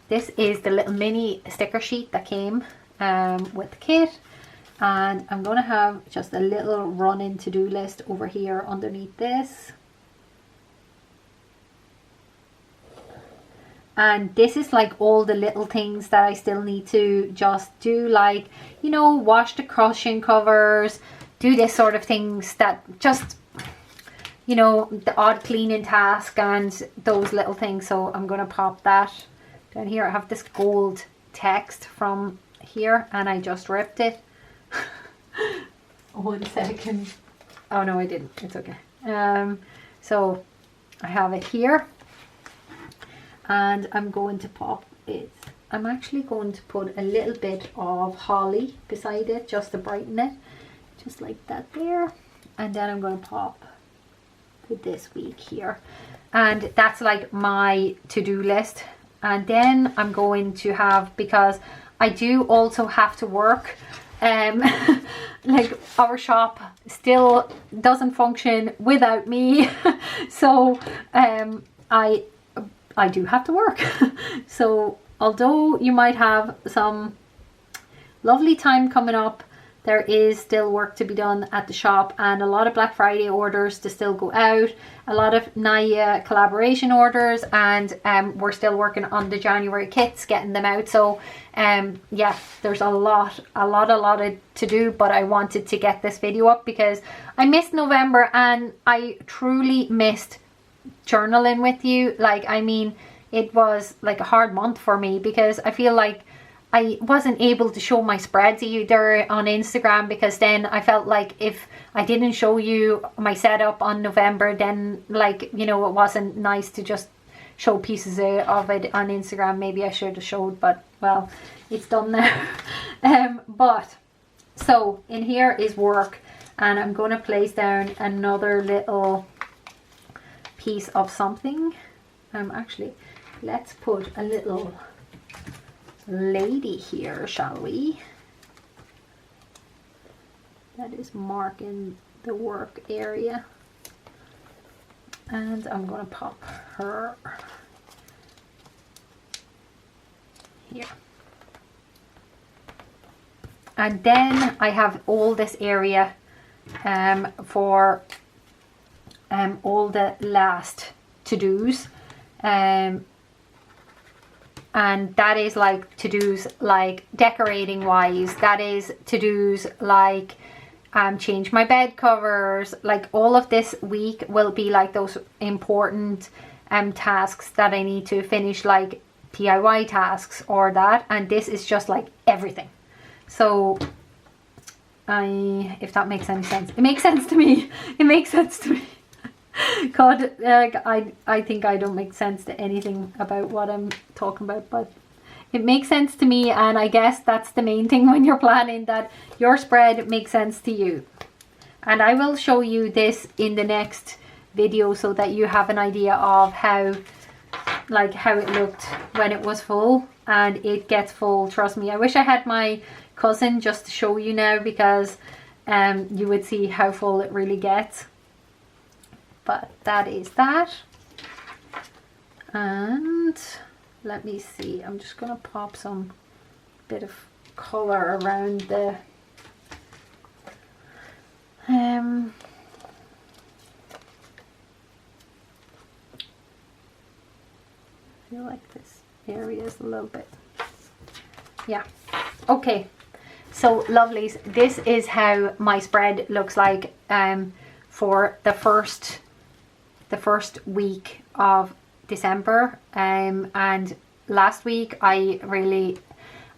This is the little mini sticker sheet that came with the kit, and I'm going to have just a little run-in to-do list over here underneath this. And this is like all the little things that I still need to just do, like, you know, wash the cushion covers, do this sort of things that just, you know, the odd cleaning task and those little things. So I'm going to pop that down here. I have this gold text from here and I just ripped it. 1 second. Oh no, I didn't. It's okay. So I have it here, and I'm going to pop it. I'm actually going to put a little bit of holly beside it just to brighten it, just like that there. And then I'm going to pop this week here, and that's like my to-do list. And then I'm going to have, because I do also have to work, like our shop still doesn't function without me. So I do have to work. So although you might have some lovely time coming up, there is still work to be done at the shop, and a lot of Black Friday orders to still go out, a lot of NAYA collaboration orders, and we're still working on the January kits, getting them out. So yeah, there's a lot to do, but I wanted to get this video up because I missed November, and I truly missed journaling with you. Like, I mean, it was like a hard month for me because I feel like I wasn't able to show my spreads either on Instagram, because then I felt like if I didn't show you my setup on November, then, like, you know, it wasn't nice to just show pieces of it on Instagram. Maybe I should have showed, but well, it's done now. But so in here is work, and I'm going to place down another little piece of something. Actually, let's put a little lady here, shall we? That is marking the work area, and I'm going to pop her here. And then I have all this area for all the last to-dos. and that is like to-dos like decorating wise, that is to-dos like change my bed covers. Like all of this week will be like those important tasks that I need to finish, like DIY tasks or that, and this is just like everything. So if that makes any sense, it makes sense to me. It makes sense to me. God, I think I don't make sense to anything about what I'm talking about, but it makes sense to me, and I guess that's the main thing when you're planning, that your spread makes sense to you. And I will show you this in the next video so that you have an idea of how it looked when it was full, and it gets full, trust me. I wish I had my cousin just to show you now, because you would see how full it really gets. But that is that. And let me see, I'm just gonna pop some bit of color around the I feel like this area is a little bit, yeah. Okay, so lovelies, this is how my spread looks like for the first week of December. And last week I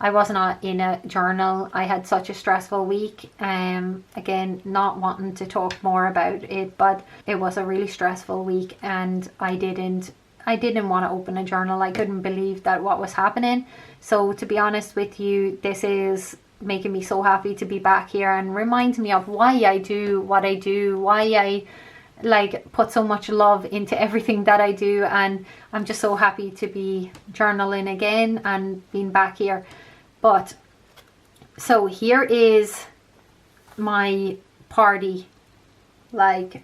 was not in a journal. I had such a stressful week. Again, not wanting to talk more about it, but it was a really stressful week, and I didn't want to open a journal. I couldn't believe that what was happening. So to be honest with you, this is making me so happy to be back here, and reminds me of why I do what I do, why I like put so much love into everything that I do. And I'm just so happy to be journaling again and being back here. But so here is my party like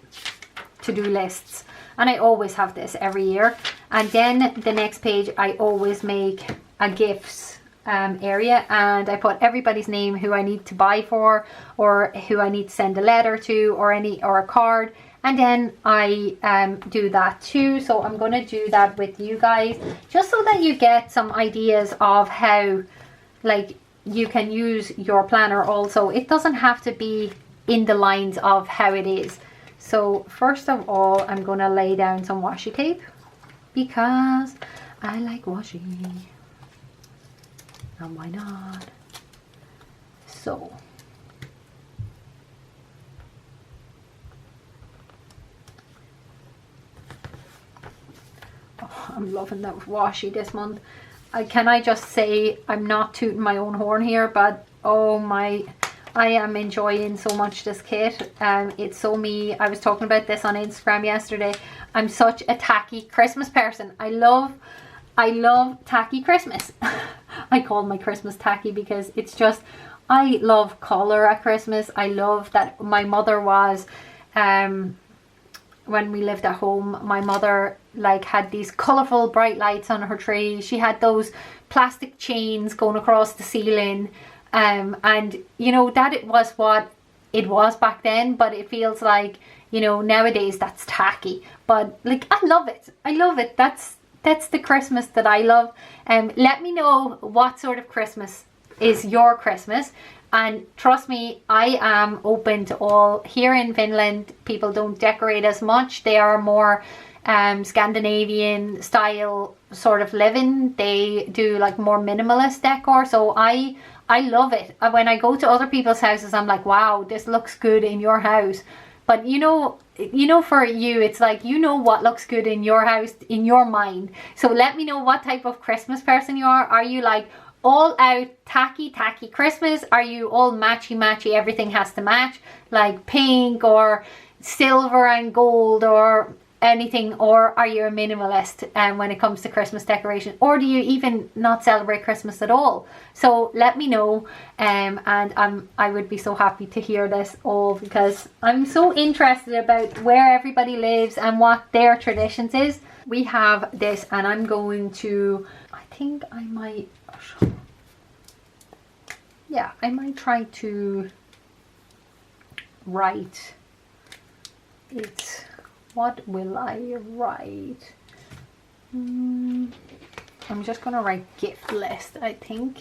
to-do lists, and I always have this every year. And then the next page I always make a gifts area, and I put everybody's name who I need to buy for, or who I need to send a letter to, or a card. And then I do that too. So I'm going to do that with you guys, just so that you get some ideas of how like you can use your planner also. It doesn't have to be in the lines of how it is. So first of all, I'm going to lay down some washi tape, because I like washi, and why not? So I'm loving that washi this month. Can I just say, I'm not tooting my own horn here, but oh my, I am enjoying so much this kit. It's so me. I was talking about this on Instagram yesterday. I'm such a tacky Christmas person. I love tacky Christmas. I call my Christmas tacky because it's just, I love color at Christmas. I love that my mother was when we lived at home, my mother like had these colorful bright lights on her tree. She had those plastic chains going across the ceiling, and you know, that it was what it was back then, but it feels like, you know, nowadays that's tacky. But like, I love it. That's the Christmas that I love. Let me know what sort of Christmas is your Christmas. And trust me, I am open to all. Here in Finland, people don't decorate as much. They are more Scandinavian style sort of living. They do like more minimalist decor. So I love it. When I go to other people's houses, I'm like, wow, this looks good in your house. But you know, for you, it's like, you know what looks good in your house, in your mind. So let me know what type of Christmas person you are. Are you like all out tacky Christmas? Are you all matchy, everything has to match, like pink or silver and gold or anything? Or are you a minimalist when it comes to Christmas decoration? Or do you even not celebrate Christmas at all? So let me know, and I would be so happy to hear this all, because I'm so interested about where everybody lives and what their traditions is. We have this, and I'm going to, I think I might, yeah, I might try to write it. What will I write? I'm just going to write gift list, I think.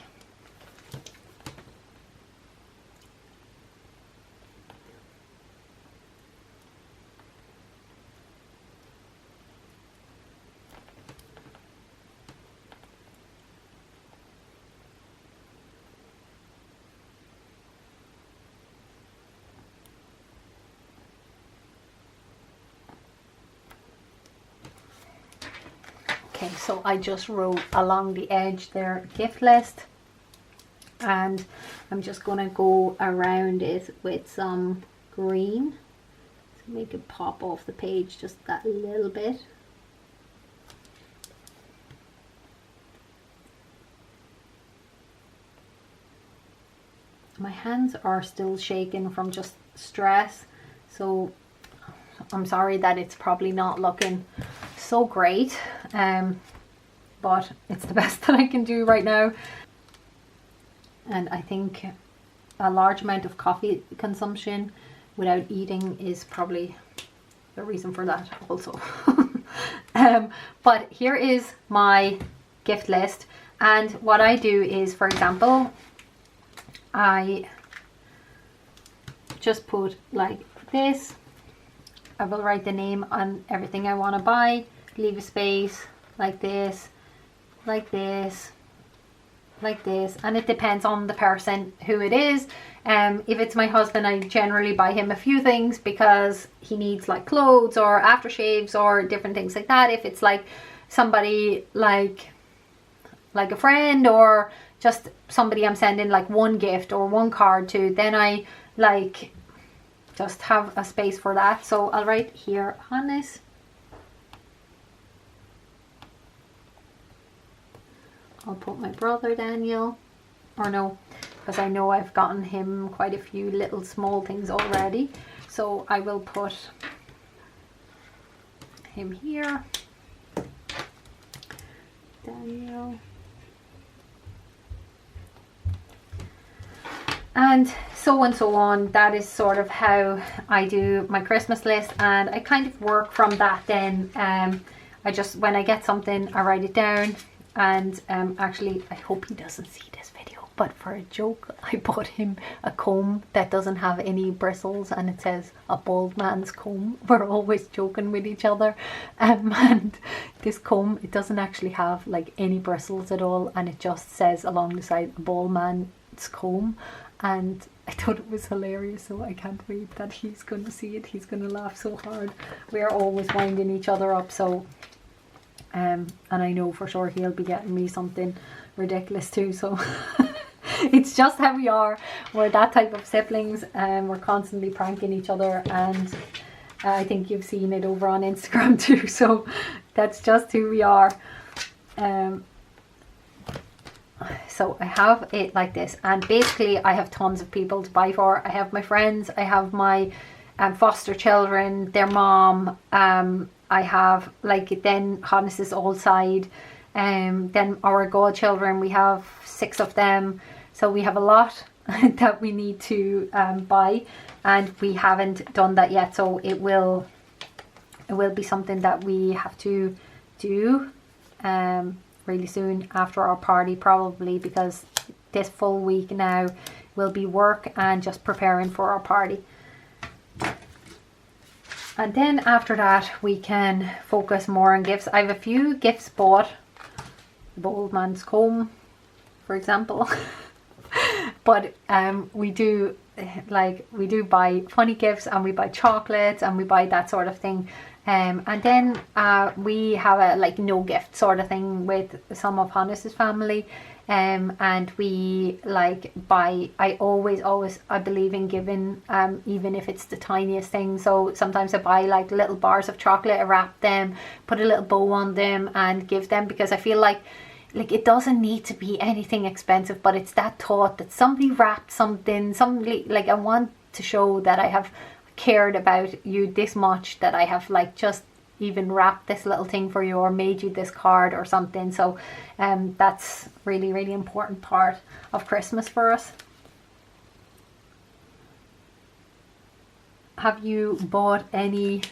Okay, so I just wrote along the edge there, gift list, and I'm just going to go around it with some green to make it pop off the page just that little bit. My hands are still shaking from just stress, so I'm sorry that it's probably not looking so great, but it's the best that I can do right now. And I think a large amount of coffee consumption without eating is probably the reason for that also. But here is my gift list, and what I do is, for example, I just put like this. I will write the name on everything I want to buy, leave a space like this, like this, like this, and it depends on the person who it is. If it's my husband, I generally buy him a few things because he needs like clothes or aftershaves or different things like that. If it's like somebody like a friend or just somebody I'm sending like one gift or one card to, then I like just have a space for that. So I'll write here Hannes. I'll put my brother Daniel, or no, because I know I've gotten him quite a few little small things already, so I will put him here, Daniel, and so on. That is sort of how I do my Christmas list, and I kind of work from that then. I just, when I get something, I write it down. And actually, I hope he doesn't see this video, but for a joke, I bought him a comb that doesn't have any bristles, and it says a bald man's comb. We're always joking with each other, and this comb, it doesn't actually have like any bristles at all, and it just says along the side, a bald man's comb. And I thought it was hilarious, so I can't wait that he's going to see it. He's going to laugh so hard. We are always winding each other up, so and I know for sure he'll be getting me something ridiculous too, so it's just how we are. We're that type of siblings, and we're constantly pranking each other, and I think you've seen it over on Instagram too, so that's just who we are. So I have it like this, and basically I have tons of people to buy for. I have my friends, I have my foster children, their mom, I have like then Hannes's old side, then our godchildren, we have 6 of them, so we have a lot that we need to buy, and we haven't done that yet, so it will be something that we have to do really soon after our party, probably, because this full week now will be work and just preparing for our party. And then after that, we can focus more on gifts. I have a few gifts bought. The old man's comb, for example. But we do buy funny gifts, and we buy chocolates, and we buy that sort of thing. And then we have a like no gift sort of thing with some of Hannes's family. And we like buy, I believe in giving, even if it's the tiniest thing. So sometimes I buy like little bars of chocolate, I wrap them, put a little bow on them and give them, because I feel like it doesn't need to be anything expensive, but it's that thought that somebody wrapped something, like I want to show that I have cared about you this much, that I have like just even wrapped this little thing for you or made you this card or something. So that's really, really important part of Christmas for us. Have you bought any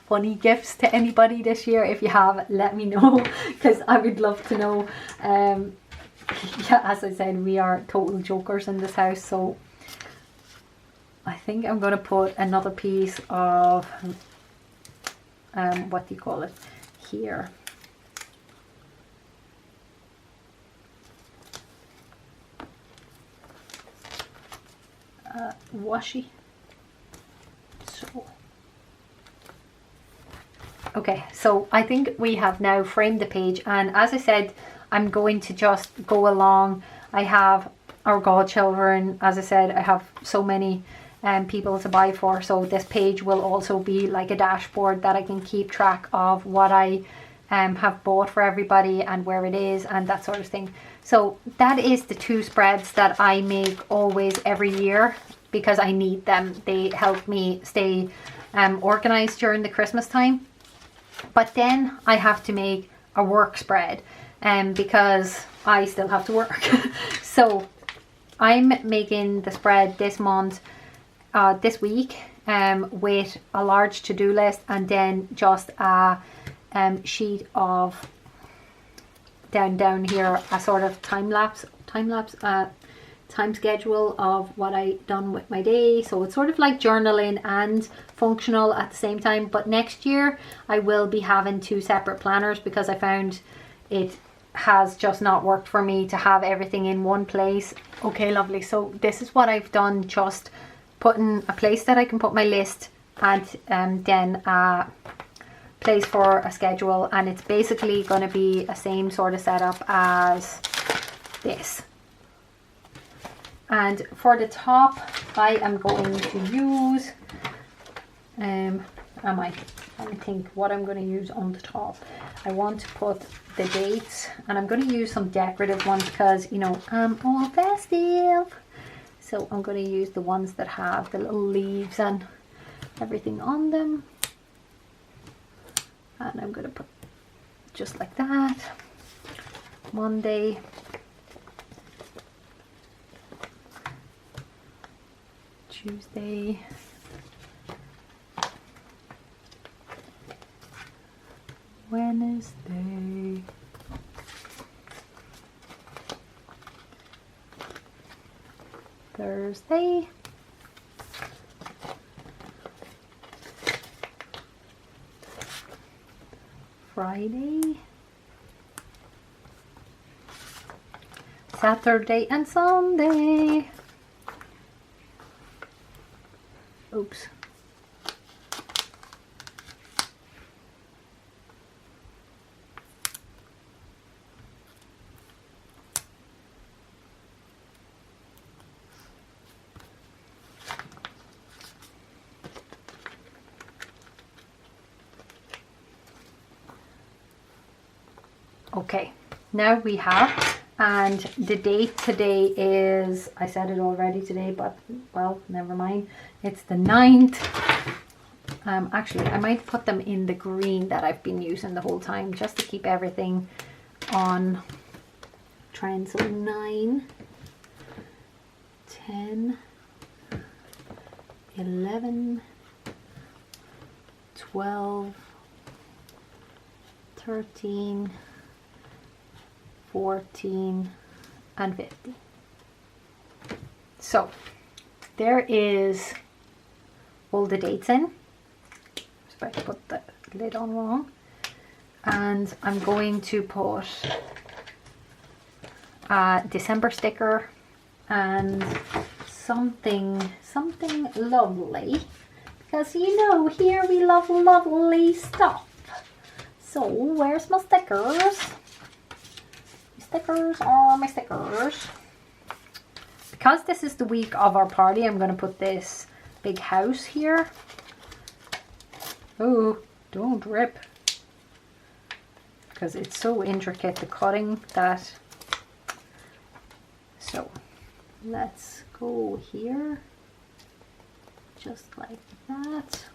funny gifts to anybody this year? If you have, let me know, because I would love to know. Yeah, as I said, we are total jokers in this house, so I think I'm going to put another piece of what do you call it here, washi. So okay, so I think we have now framed the page, and as I said, I'm going to just go along. I have our godchildren, as I said, I have so many people to buy for, so this page will also be like a dashboard that I can keep track of what I have bought for everybody and where it is and that sort of thing. So that is the 2 spreads that I make always every year, because I need them. They help me stay organized during the Christmas time. But then I have to make a work spread, because I still have to work. So I'm making the spread this month, this week, with a large to-do list, and then just a sheet of down here, a sort of time schedule of what I done with my day. So it's sort of like journaling and functional at the same time. But next year I will be having 2 separate planners, because I found it has just not worked for me to have everything in one place. Okay, lovely. So this is what I've done, just putting a place that I can put my list, and then a place for a schedule, and it's basically going to be a same sort of setup as this. And for the top, I am going to use let me think what I'm going to use on the top. I want to put the dates, and I'm going to use some decorative ones, because you know I'm all festive. So I'm going to use the ones that have the little leaves and everything on them, and I'm going to put just like that. Monday, Tuesday, Wednesday, Thursday, Friday, Saturday and Sunday. Oops. Okay, now we have, and the date today is, I said it already today, but well, never mind. It's the 9th. Actually, I might put them in the green that I've been using the whole time, just to keep everything on trend. So 9, 10, 11, 12, 13, 14 and 15. So there is all the dates in. Just about to put the lid on wrong, and I'm going to put a December sticker and something lovely, because you know here we love lovely stuff. So where's my stickers? Stickers are my stickers. Because this is the week of our party, I'm going to put this big house here. Oh, don't rip. Because it's so intricate, the cutting, that. So let's go here. Just like that.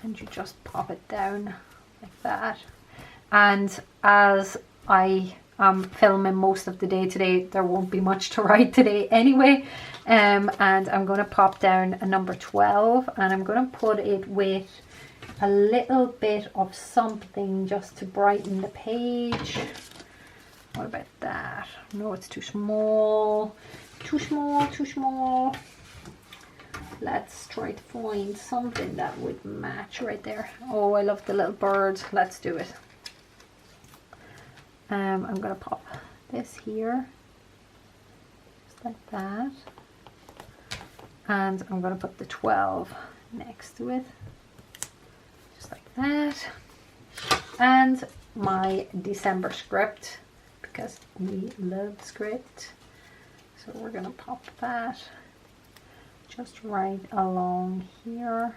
And you just pop it down like that. And as I I'm filming most of the day today. There won't be much to write today anyway. And I'm going to pop down a number 12, and I'm going to put it with a little bit of something just to brighten the page. What about that? No, it's too small. Too small, too small. Let's try to find something that would match right there. Oh, I love the little birds. Let's do it. I'm going to pop this here. Just like that. And I'm going to put the 12 next to it. Just like that. And my December script, because we love script. So we're going to pop that just right along here.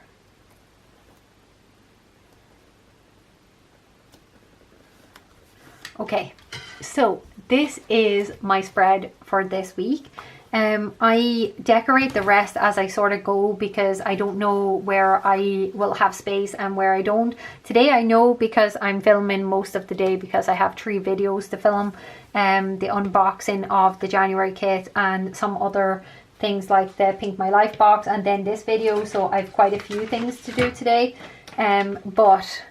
Okay, so this is my spread for this week. I decorate the rest as I sort of go, because I don't know where I will have space and where I don't. Today I know, because I'm filming most of the day, because I have 3 videos to film. The unboxing of the January kit and some other things like the Pink My Life box, and then this video, so I've quite a few things to do today. But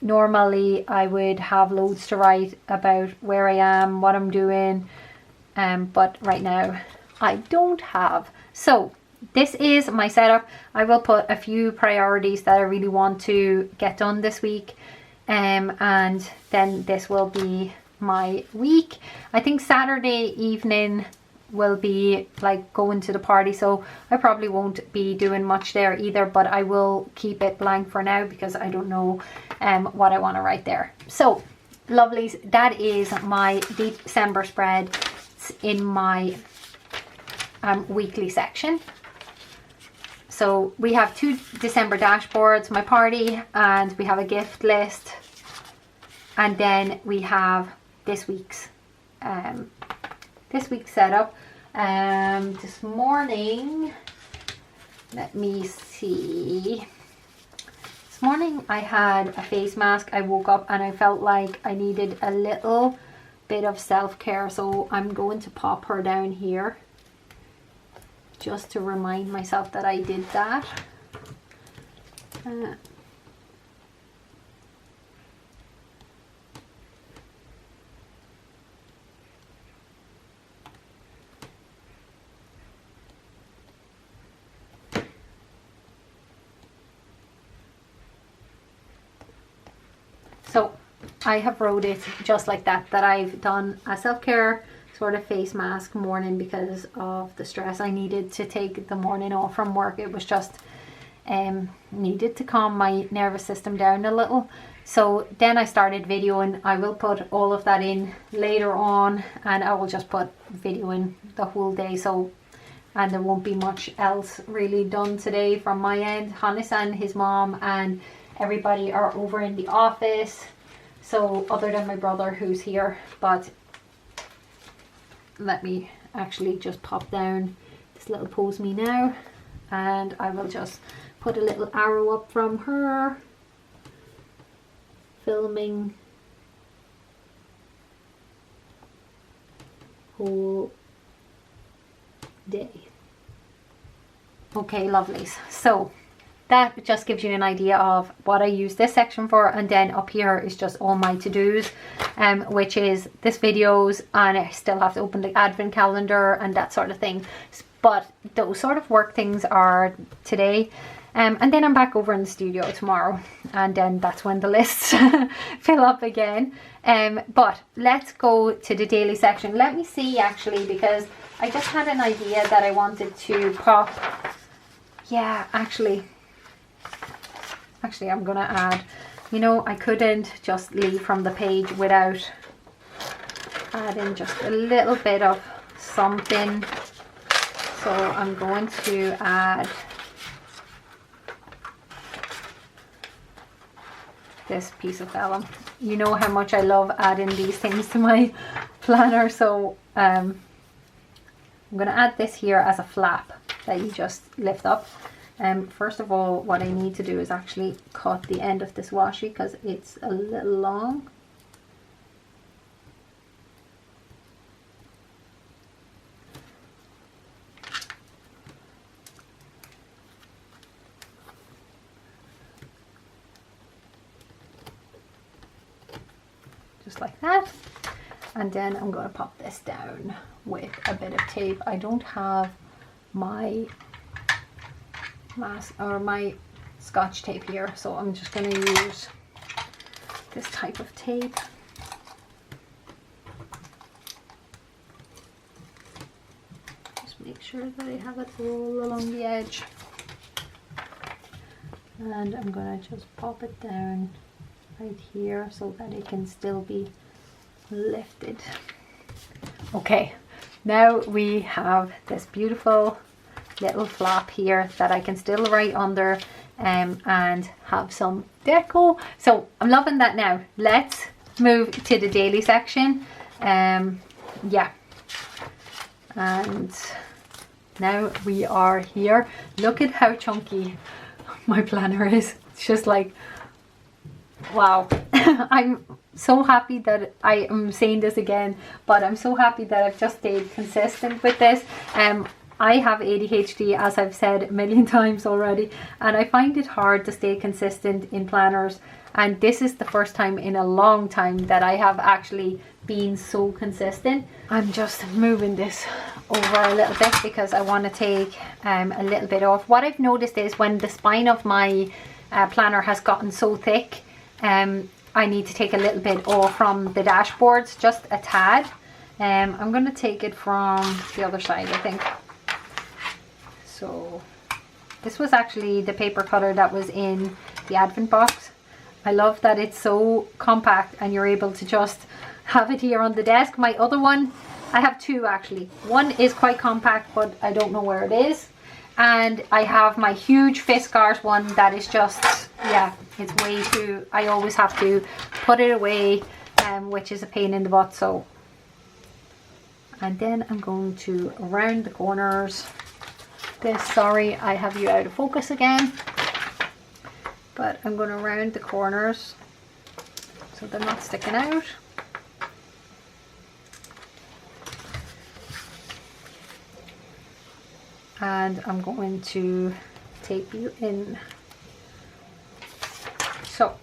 normally I would have loads to write about where I am, what I'm doing, but right now I don't have. So this is my setup. I will put a few priorities that I really want to get done this week, and then this will be my week. I think Saturday evening will be like going to the party, so I probably won't be doing much there either, but I will keep it blank for now because I don't know what I want to write there. So lovelies, that is my December spread. It's in my weekly section. So we have 2 December dashboards, my party, and we have a gift list, and then we have this week's setup. This morning, let me see. This morning I had a face mask. I woke up and I felt like I needed a little bit of self-care, so I'm going to pop her down here just to remind myself that I did that. So I have wrote it just like that, that I've done a self-care sort of face mask morning because of the stress. I needed to take the morning off from work. It was just needed to calm my nervous system down a little. So then I started videoing. I will put all of that in later on, and I will just put videoing the whole day. So, and there won't be much else really done today from my end. Hannes and his mom and everybody are over in the office, so other than my brother who's here. But let me actually just pop down this little pose me now, and I will just put a little arrow up from her filming whole day. Okay, lovelies, so that just gives you an idea of what I use this section for, and then up here is just all my to-dos, which is this videos, and I still have to open the advent calendar and that sort of thing. But those sort of work things are today, and then I'm back over in the studio tomorrow, and then that's when the lists fill up again. But let's go to the daily section. Let me see actually, because I just had an idea that I wanted to pop. Yeah, actually I'm gonna add, you know, I couldn't just leave from the page without adding just a little bit of something. So I'm going to add this piece of vellum. You know how much I love adding these things to my planner, so I'm gonna add this here as a flap that you just lift up. First of all, what I need to do is actually cut the end of this washi because it's a little long. just like that. And then I'm going to pop this down with a bit of tape. I don't have my mask or my Scotch tape here, so I'm just going to use this type of tape. Just make sure that I have it all along the edge. And I'm going to just pop it down right here so that it can still be lifted. Okay, now we have this beautiful little flap here that I can still write under and have some deco. So I'm loving that. Now let's move to the daily section. Yeah, and now we are here. Look at how chunky my planner is. It's just like, wow. I'm so happy that I am saying this again, but I'm so happy that I've just stayed consistent with this. I have ADHD, as I've said a million times already, and I find it hard to stay consistent in planners, and this is the first time in a long time that I have actually been so consistent. I'm just moving this over a little bit because I want to take a little bit off. What I've noticed is when the spine of my planner has gotten so thick, I need to take a little bit off from the dashboards, just a tad. I'm going to take it from the other side, I think. So this was actually the paper cutter that was in the advent box. I love that it's so compact and you're able to just have it here on the desk. My other one, I have two actually. One is quite compact, but I don't know where it is. And I have my huge Fiskars one that is just, yeah, it's way too, I always have to put it away, which is a pain in the butt. So, and then I'm going to round the corners. This, sorry, I have you out of focus again, but I'm going to round the corners so they're not sticking out. And I'm going to tape you in. So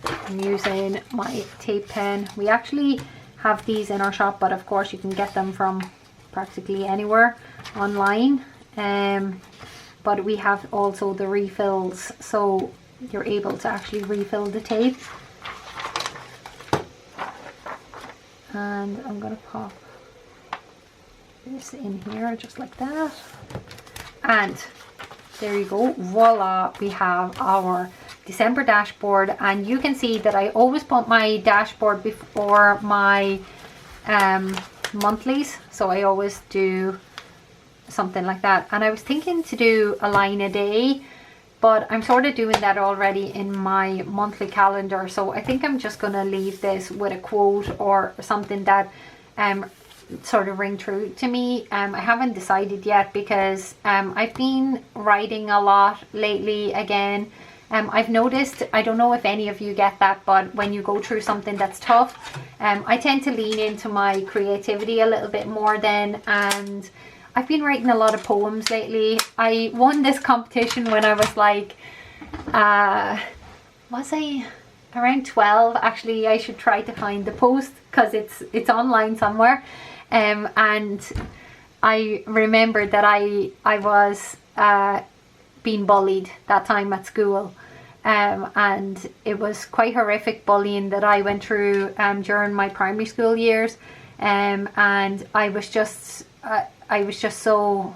I'm using my tape pen. We actually have these in our shop, but of course you can get them from practically anywhere online. But we have also the refills, so you're able to actually refill the tape. And I'm going to pop this in here just like that, and there you go, voila, we have our December dashboard. And you can see that I always put my dashboard before my monthlies, so I always do something like that. And I was thinking to do a line a day, but I'm sort of doing that already in my monthly calendar, so I think I'm just going to leave this with a quote or something that sort of ring true to me. I haven't decided yet because I've been writing a lot lately again. I've noticed, I don't know if any of you get that, but when you go through something that's tough, I tend to lean into my creativity a little bit more then, and I've been writing a lot of poems lately. I won this competition when I was like, was I around 12? Actually, I should try to find the post because it's online somewhere. And I remember that I was being bullied that time at school, and it was quite horrific bullying that I went through during my primary school years, and I was just so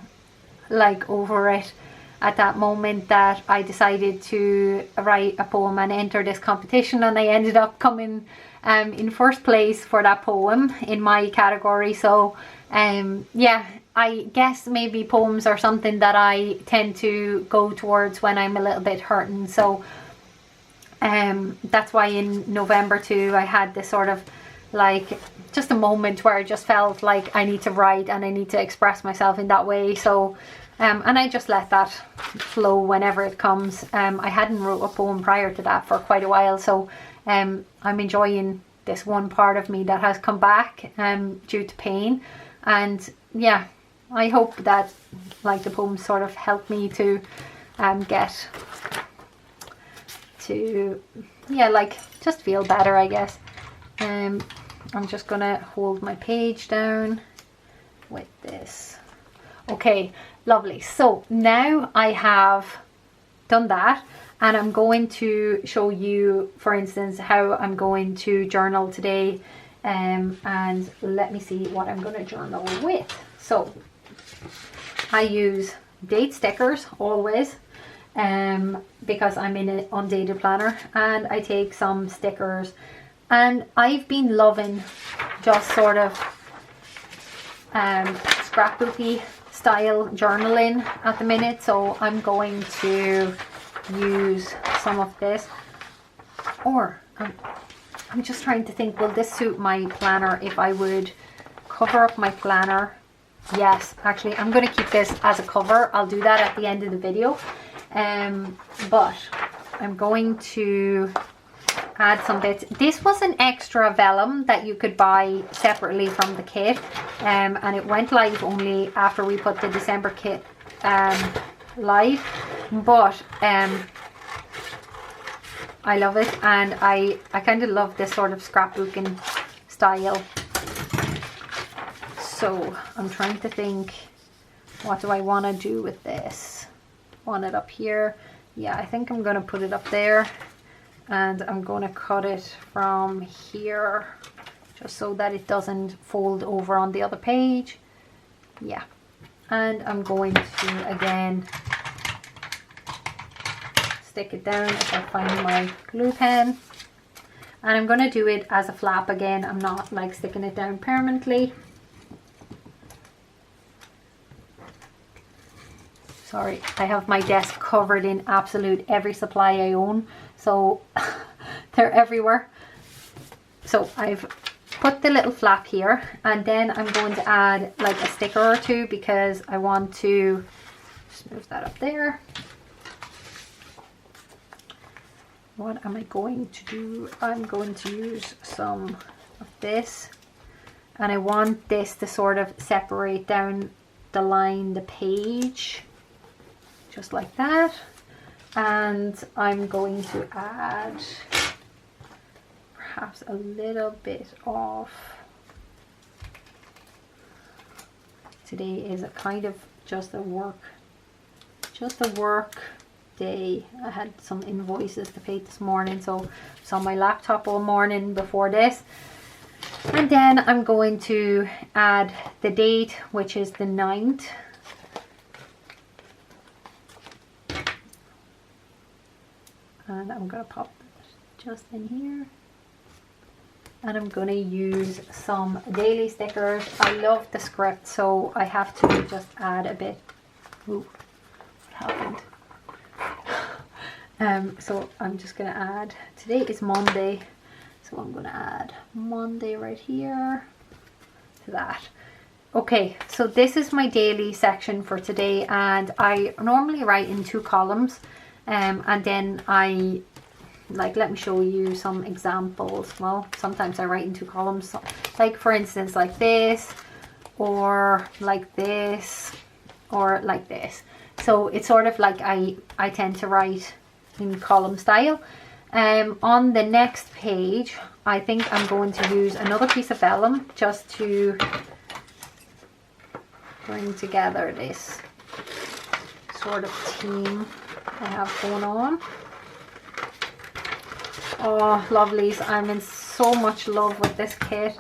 like over it at that moment that I decided to write a poem and enter this competition, and I ended up coming in first place for that poem in my category. So yeah, I guess maybe poems are something that I tend to go towards when I'm a little bit hurting. So that's why in November too I had this sort of like just a moment where I just felt like I need to write and I need to express myself in that way. So and I just let that flow whenever it comes. I hadn't wrote a poem prior to that for quite a while, so I'm enjoying this one part of me that has come back due to pain. And yeah, I hope that like the poems sort of help me to get to, yeah, like just feel better, I guess. I'm just gonna hold my page down with this. Okay, lovely. So now I have done that, and I'm going to show you, for instance, how I'm going to journal today. And let me see what I'm going to journal with. So I use date stickers always, because I'm in an undated planner, and I take some stickers, and I've been loving just sort of scrapbooky style journaling at the minute. So I'm going to use some of this, or I'm just trying to think, will this suit my planner if I would cover up my planner? Yes, actually I'm going to keep this as a cover. I'll do that at the end of the video. But I'm going to add some bits. This was an extra vellum that you could buy separately from the kit, and it went live only after we put the December kit live, but I love it, and I kind of love this sort of scrapbooking style. So I'm trying to think, what do I want to do with this? Want it up here? Yeah, I think I'm going to put it up there, and I'm going to cut it from here just so that it doesn't fold over on the other page. Yeah, and I'm going to again stick it down if I find my glue pen, and I'm going to do it as a flap again. I'm not like sticking it down permanently. Sorry, I have my desk covered in absolute every supply I own, so they're everywhere. So I've put the little flap here, and then I'm going to add like a sticker or two, because I want to just move that up there. What am I going to do? I'm going to use some of this, and I want this to sort of separate down the line, the page, just like that. And I'm going to add perhaps a little bit of, today is a kind of just a work day. I had some invoices to pay this morning, so it's on my laptop all morning before this. And then I'm going to add the date, which is the 9th. And I'm going to pop it just in here. And I'm going to use some daily stickers. I love the script, so I have to just add a bit. Ooh, what happened? So I'm just going to add, today is Monday, so I'm going to add Monday right here to that. Okay, so this is my daily section for today, and I normally write in 2 columns. And then I, like, let me show you some examples. Well, sometimes I write in 2 columns, like for instance like this, or like this, or like this. So it's sort of like I tend to write in column style. On the next page, I think I'm going to use another piece of vellum just to bring together this sort of theme I have going on. Oh, lovelies, I'm in so much love with this kit.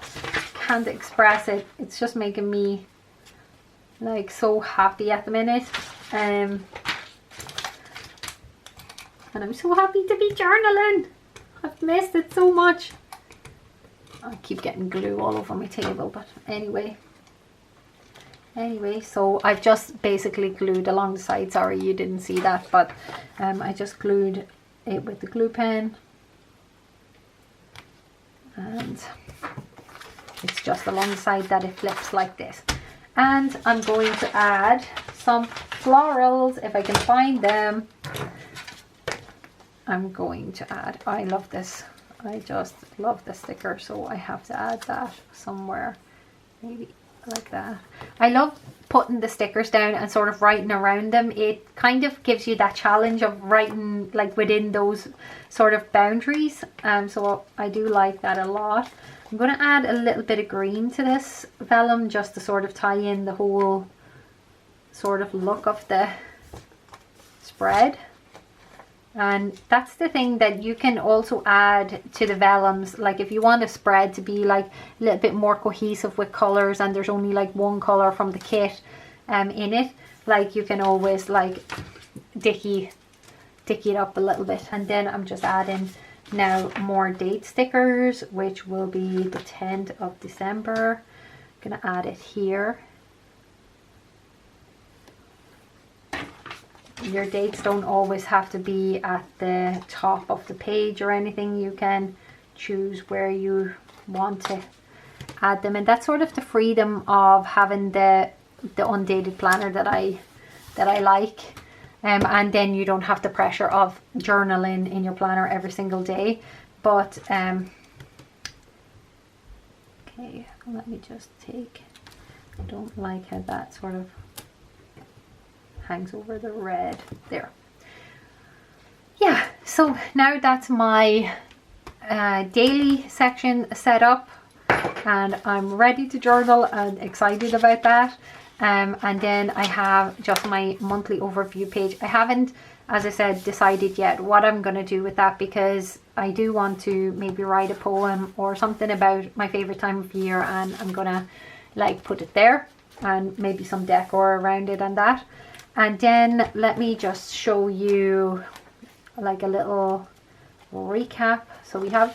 Can't express it. It's just making me like so happy at the minute. And I'm so happy to be journaling. I've missed it so much. I keep getting glue all over my table, but anyway, so I've just basically glued along the side. Sorry you didn't see that, but I just glued it with the glue pen, and it's just along the side that it flips like this. And I'm going to add some florals if I can find them. I'm going to add, I love this, I just love the sticker, so I have to add that somewhere, maybe like that. I love putting the stickers down and sort of writing around them. It kind of gives you that challenge of writing like within those sort of boundaries. So I do like that a lot. I'm going to add a little bit of green to this vellum just to sort of tie in the whole sort of look of the spread. And that's the thing that you can also add to the vellums. Like if you want a spread to be like a little bit more cohesive with colors and there's only like one color from the kit in it, like you can always like dicky it up a little bit. And then I'm just adding now more date stickers, which will be the 10th of December. I'm gonna add it here. Your dates don't always have to be at the top of the page or anything. You can choose where you want to add them, and that's sort of the freedom of having the undated planner that I like. And then you don't have the pressure of journaling in your planner every single day. But okay, let me just take, I don't like how that sort of hangs over the red there. Yeah, so now that's my daily section set up, and I'm ready to journal and excited about that. And then I have just my monthly overview page. I haven't, as I said, decided yet what I'm going to do with that, because I do want to maybe write a poem or something about my favorite time of year, and I'm gonna like put it there and maybe some decor around it and that. And then let me just show you like a little recap. So we have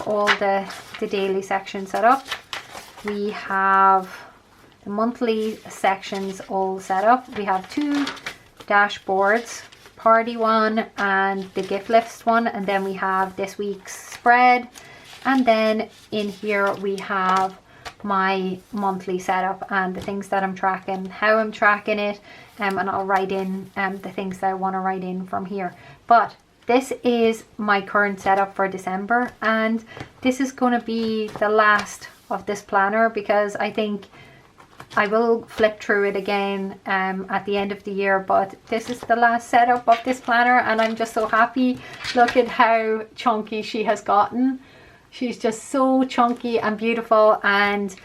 all the daily section set up. We have the monthly sections all set up. We have two dashboards, party one and the gift list one, and then we have this week's spread, and then in here we have my monthly setup and the things that I'm tracking, how I'm tracking it, and I'll write in the things that I want to write in from here. But this is my current setup for December, and this is going to be the last of this planner, because I think I will flip through it again at the end of the year, but this is the last setup of this planner, and I'm just so happy. Look at how chunky she has gotten. She's just so chunky and beautiful, and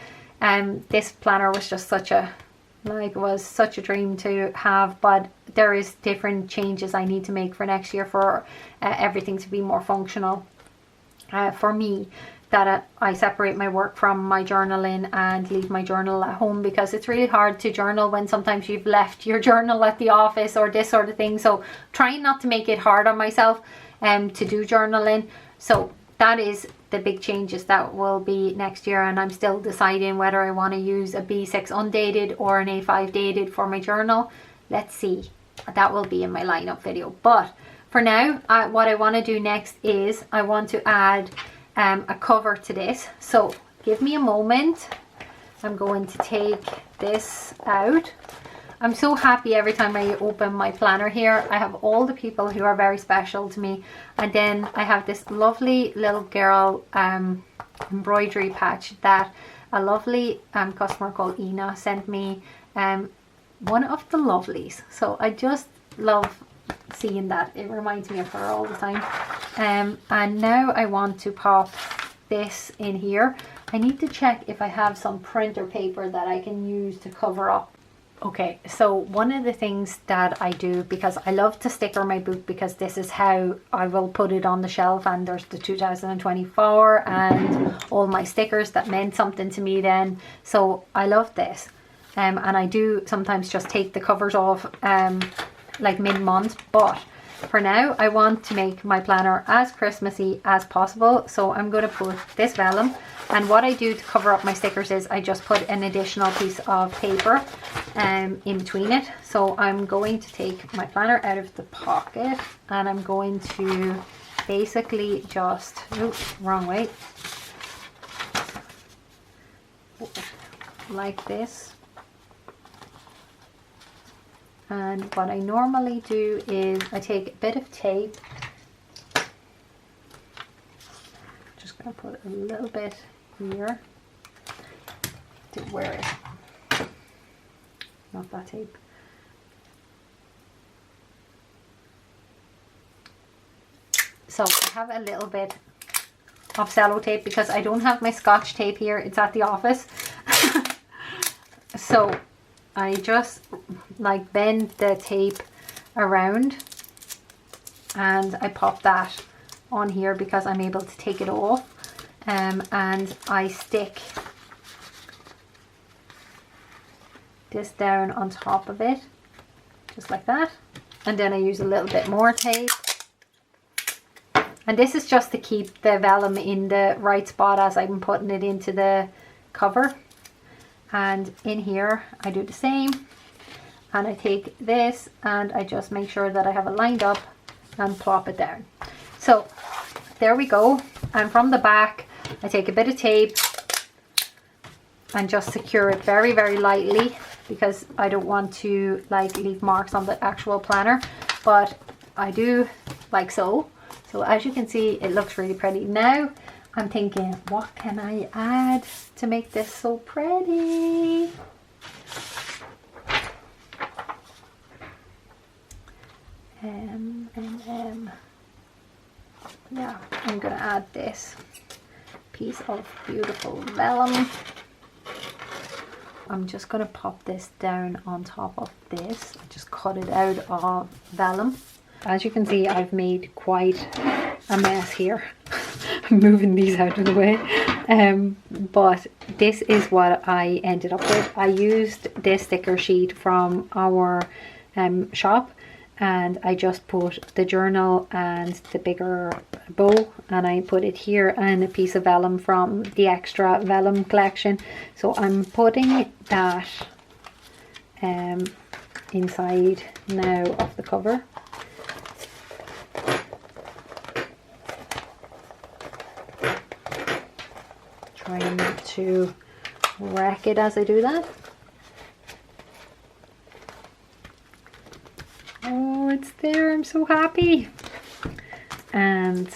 this planner was just such a dream to have. But there is different changes I need to make for next year for everything to be more functional for me, that I separate my work from my journaling and leave my journal at home, because it's really hard to journal when sometimes you've left your journal at the office or this sort of thing. So trying not to make it hard on myself to do journaling. So that is the big changes that will be next year, and I'm still deciding whether I want to use a B6 undated or an A5 dated for my journal. Let's see. That will be in my lineup video. But for now, what I want to do next is I want to add a cover to this. So give me a moment. I'm going to take this out. I'm so happy every time I open my planner here. I have all the people who are very special to me, and then I have this lovely little girl embroidery patch that a lovely customer called Ina sent me, one of the Lovelies. So I just love seeing that. It reminds me of her all the time. And now I want to pop this in here. I need to check if I have some printer paper that I can use to cover up. Okay, so one of the things that I do, because I love to sticker my book, because this is how I will put it on the shelf, and there's the 2024 and all my stickers that meant something to me then. So I love this, and I do sometimes just take the covers off like mid-month, but for now I want to make my planner as Christmassy as possible. So I'm going to put this vellum, and what I do to cover up my stickers is I just put an additional piece of paper in between it. So I'm going to take my planner out of the pocket, and I'm going to basically just, oops, wrong way, like this. And what I normally do is I take a bit of tape, just going to put a little bit here, where it, not that tape. So I have a little bit of cello tape because I don't have my Scotch tape here. It's at the office. So I just like bend the tape around and I pop that on here because I'm able to take it off, and I stick this down on top of it just like that, and then I use a little bit more tape, and this is just to keep the vellum in the right spot as I'm putting it into the cover. And in here I do the same, and I take this and I just make sure that I have it lined up and plop it down. So there we go. And from the back I take a bit of tape and just secure it very, very lightly because I don't want to like leave marks on the actual planner, but I do like so. So as you can see, it looks really pretty. Now I'm thinking, what can I add to make this so pretty? Yeah, I'm gonna add this piece of beautiful vellum. I'm just gonna pop this down on top of this. I just cut it out of vellum. As you can see, I've made quite a mess here. I'm moving these out of the way. But this is what I ended up with. I used this sticker sheet from our shop, and I just put the journal and the bigger bow, and I put it here, and a piece of vellum from the extra vellum collection. So I'm putting that inside now of the cover. Trying not to wreck it as I do that. Oh, it's there. I'm so happy. And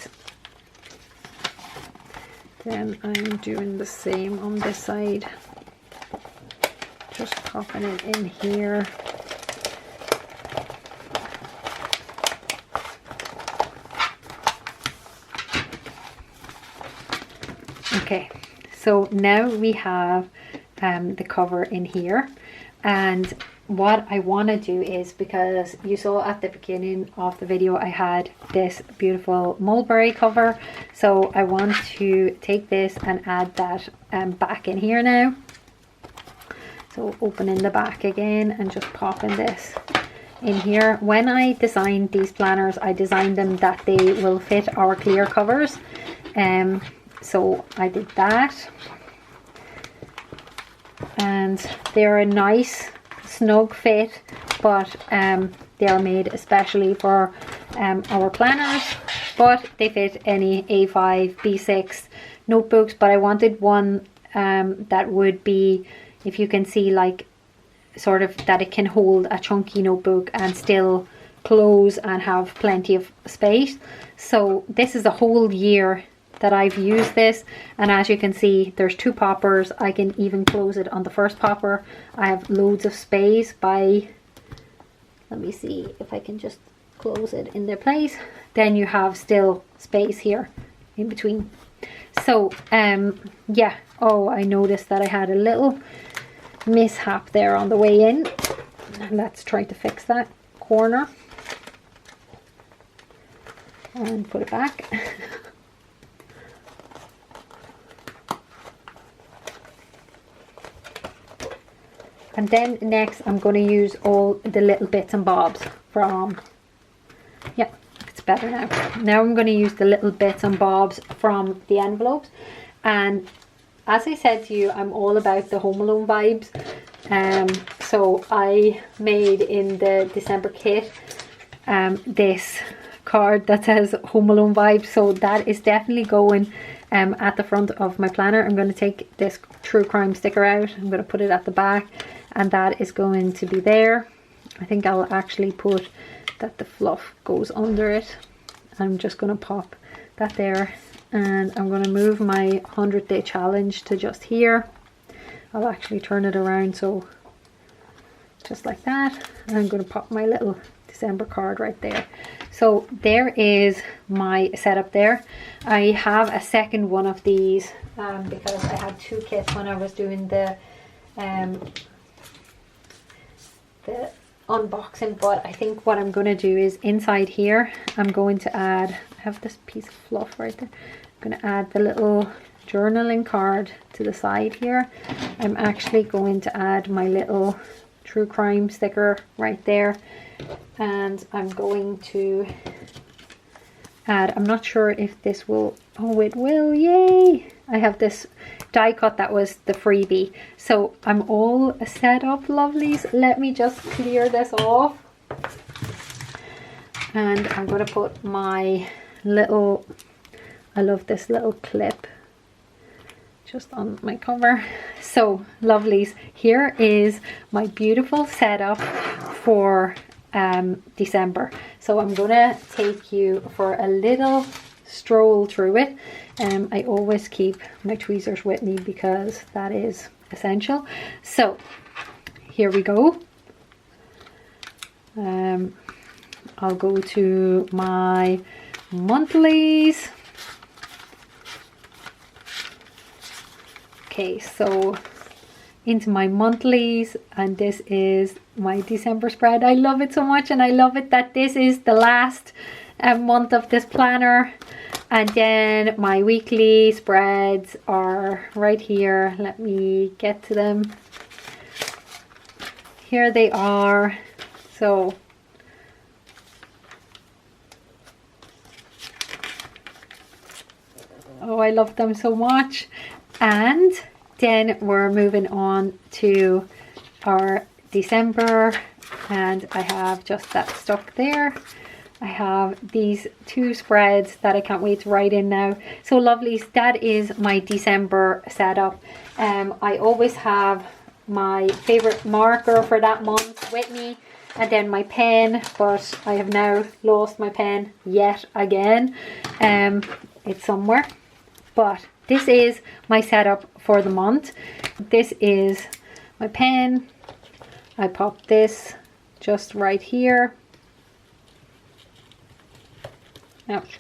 then I'm doing the same on this side. Just popping it in here. Okay. So now we have the cover in here, and what I want to do is, because you saw at the beginning of the video I had this beautiful mulberry cover, so I want to take this and add that back in here now. So opening the back again and just popping this in here. When I designed these planners, I designed them that they will fit our clear covers. So I did that, and they're a nice snug fit, but they are made especially for our planners, but they fit any A5, B6 notebooks. But I wanted one that would be, if you can see, like sort of that it can hold a chunky notebook and still close and have plenty of space. So this is a whole year that I've used this, and as you can see, there's two poppers. I can even close it on the first popper. I have loads of space by, let me see if I can just close it in their place. Then you have still space here in between. So yeah, oh, I noticed that I had a little mishap there on the way in. Let's try to fix that corner and put it back. And then next I'm going to use all the little bits and bobs from, yeah, it's better now. Now I'm going to use the little bits and bobs from the envelopes. And as I said to you, I'm all about the Home Alone vibes. So I made in the December kit this card that says Home Alone vibes. So that is definitely going at the front of my planner. I'm going to take this True Crime sticker out. I'm going to put it at the back, and that is going to be there. I think I'll actually put that the fluff goes under it. I'm just going to pop that there, and I'm going to move my 100-day challenge to just here. I'll actually turn it around, so just like that. And I'm going to pop my little December card right there. So there is my setup there. I have a second one of these because I had 2 kits when I was doing the unboxing, but I think what I'm going to do is inside here I'm going to add, I have this piece of fluff right there, I'm going to add the little journaling card to the side here. I'm actually going to add my little true crime sticker right there, and I'm going to add, I'm not sure if this will, oh it will, yay! I have this die cut that was the freebie, so I'm all set up, lovelies. Let me just clear this off, and I'm going to put my little, I love this little clip just on my cover. So lovelies, here is my beautiful setup for December. So I'm gonna take you for a little stroll through it. I always keep my tweezers with me because that is essential. So here we go. I'll go to my monthlies. Okay, so into my monthlies, and this is my December spread. I love it so much, and I love it that this is the last month of this planner. And then my weekly spreads are right here. Let me get to them. Here they are. So oh, I love them so much. And then we're moving on to our December, and I have just that stuck there. I have these 2 spreads that I can't wait to write in now. So lovelies, that is my December setup. I always have my favorite marker for that month with me, and then my pen, but I have now lost my pen yet again. It's somewhere, but this is my setup for the month. This is my pen. I pop this just right here. Ouch.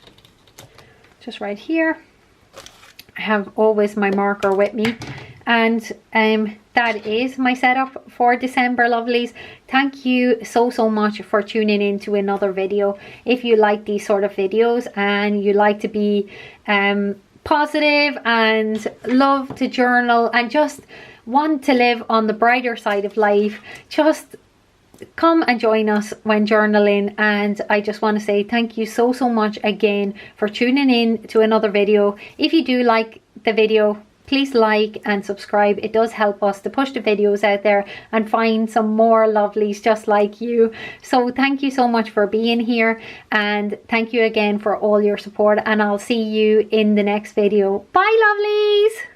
Just right here. I have always my marker with me. And that is my setup for December, lovelies. Thank you so much for tuning in to another video. If you like these sort of videos and you like to be positive and love to journal and just want to live on the brighter side of life, just come and join us when journaling. And I just want to say thank you so much again for tuning in to another video. If you do like the video, please like and subscribe. It does help us to push the videos out there and find some more lovelies just like you. So thank you so much for being here, and thank you again for all your support, and I'll see you in the next video. Bye lovelies.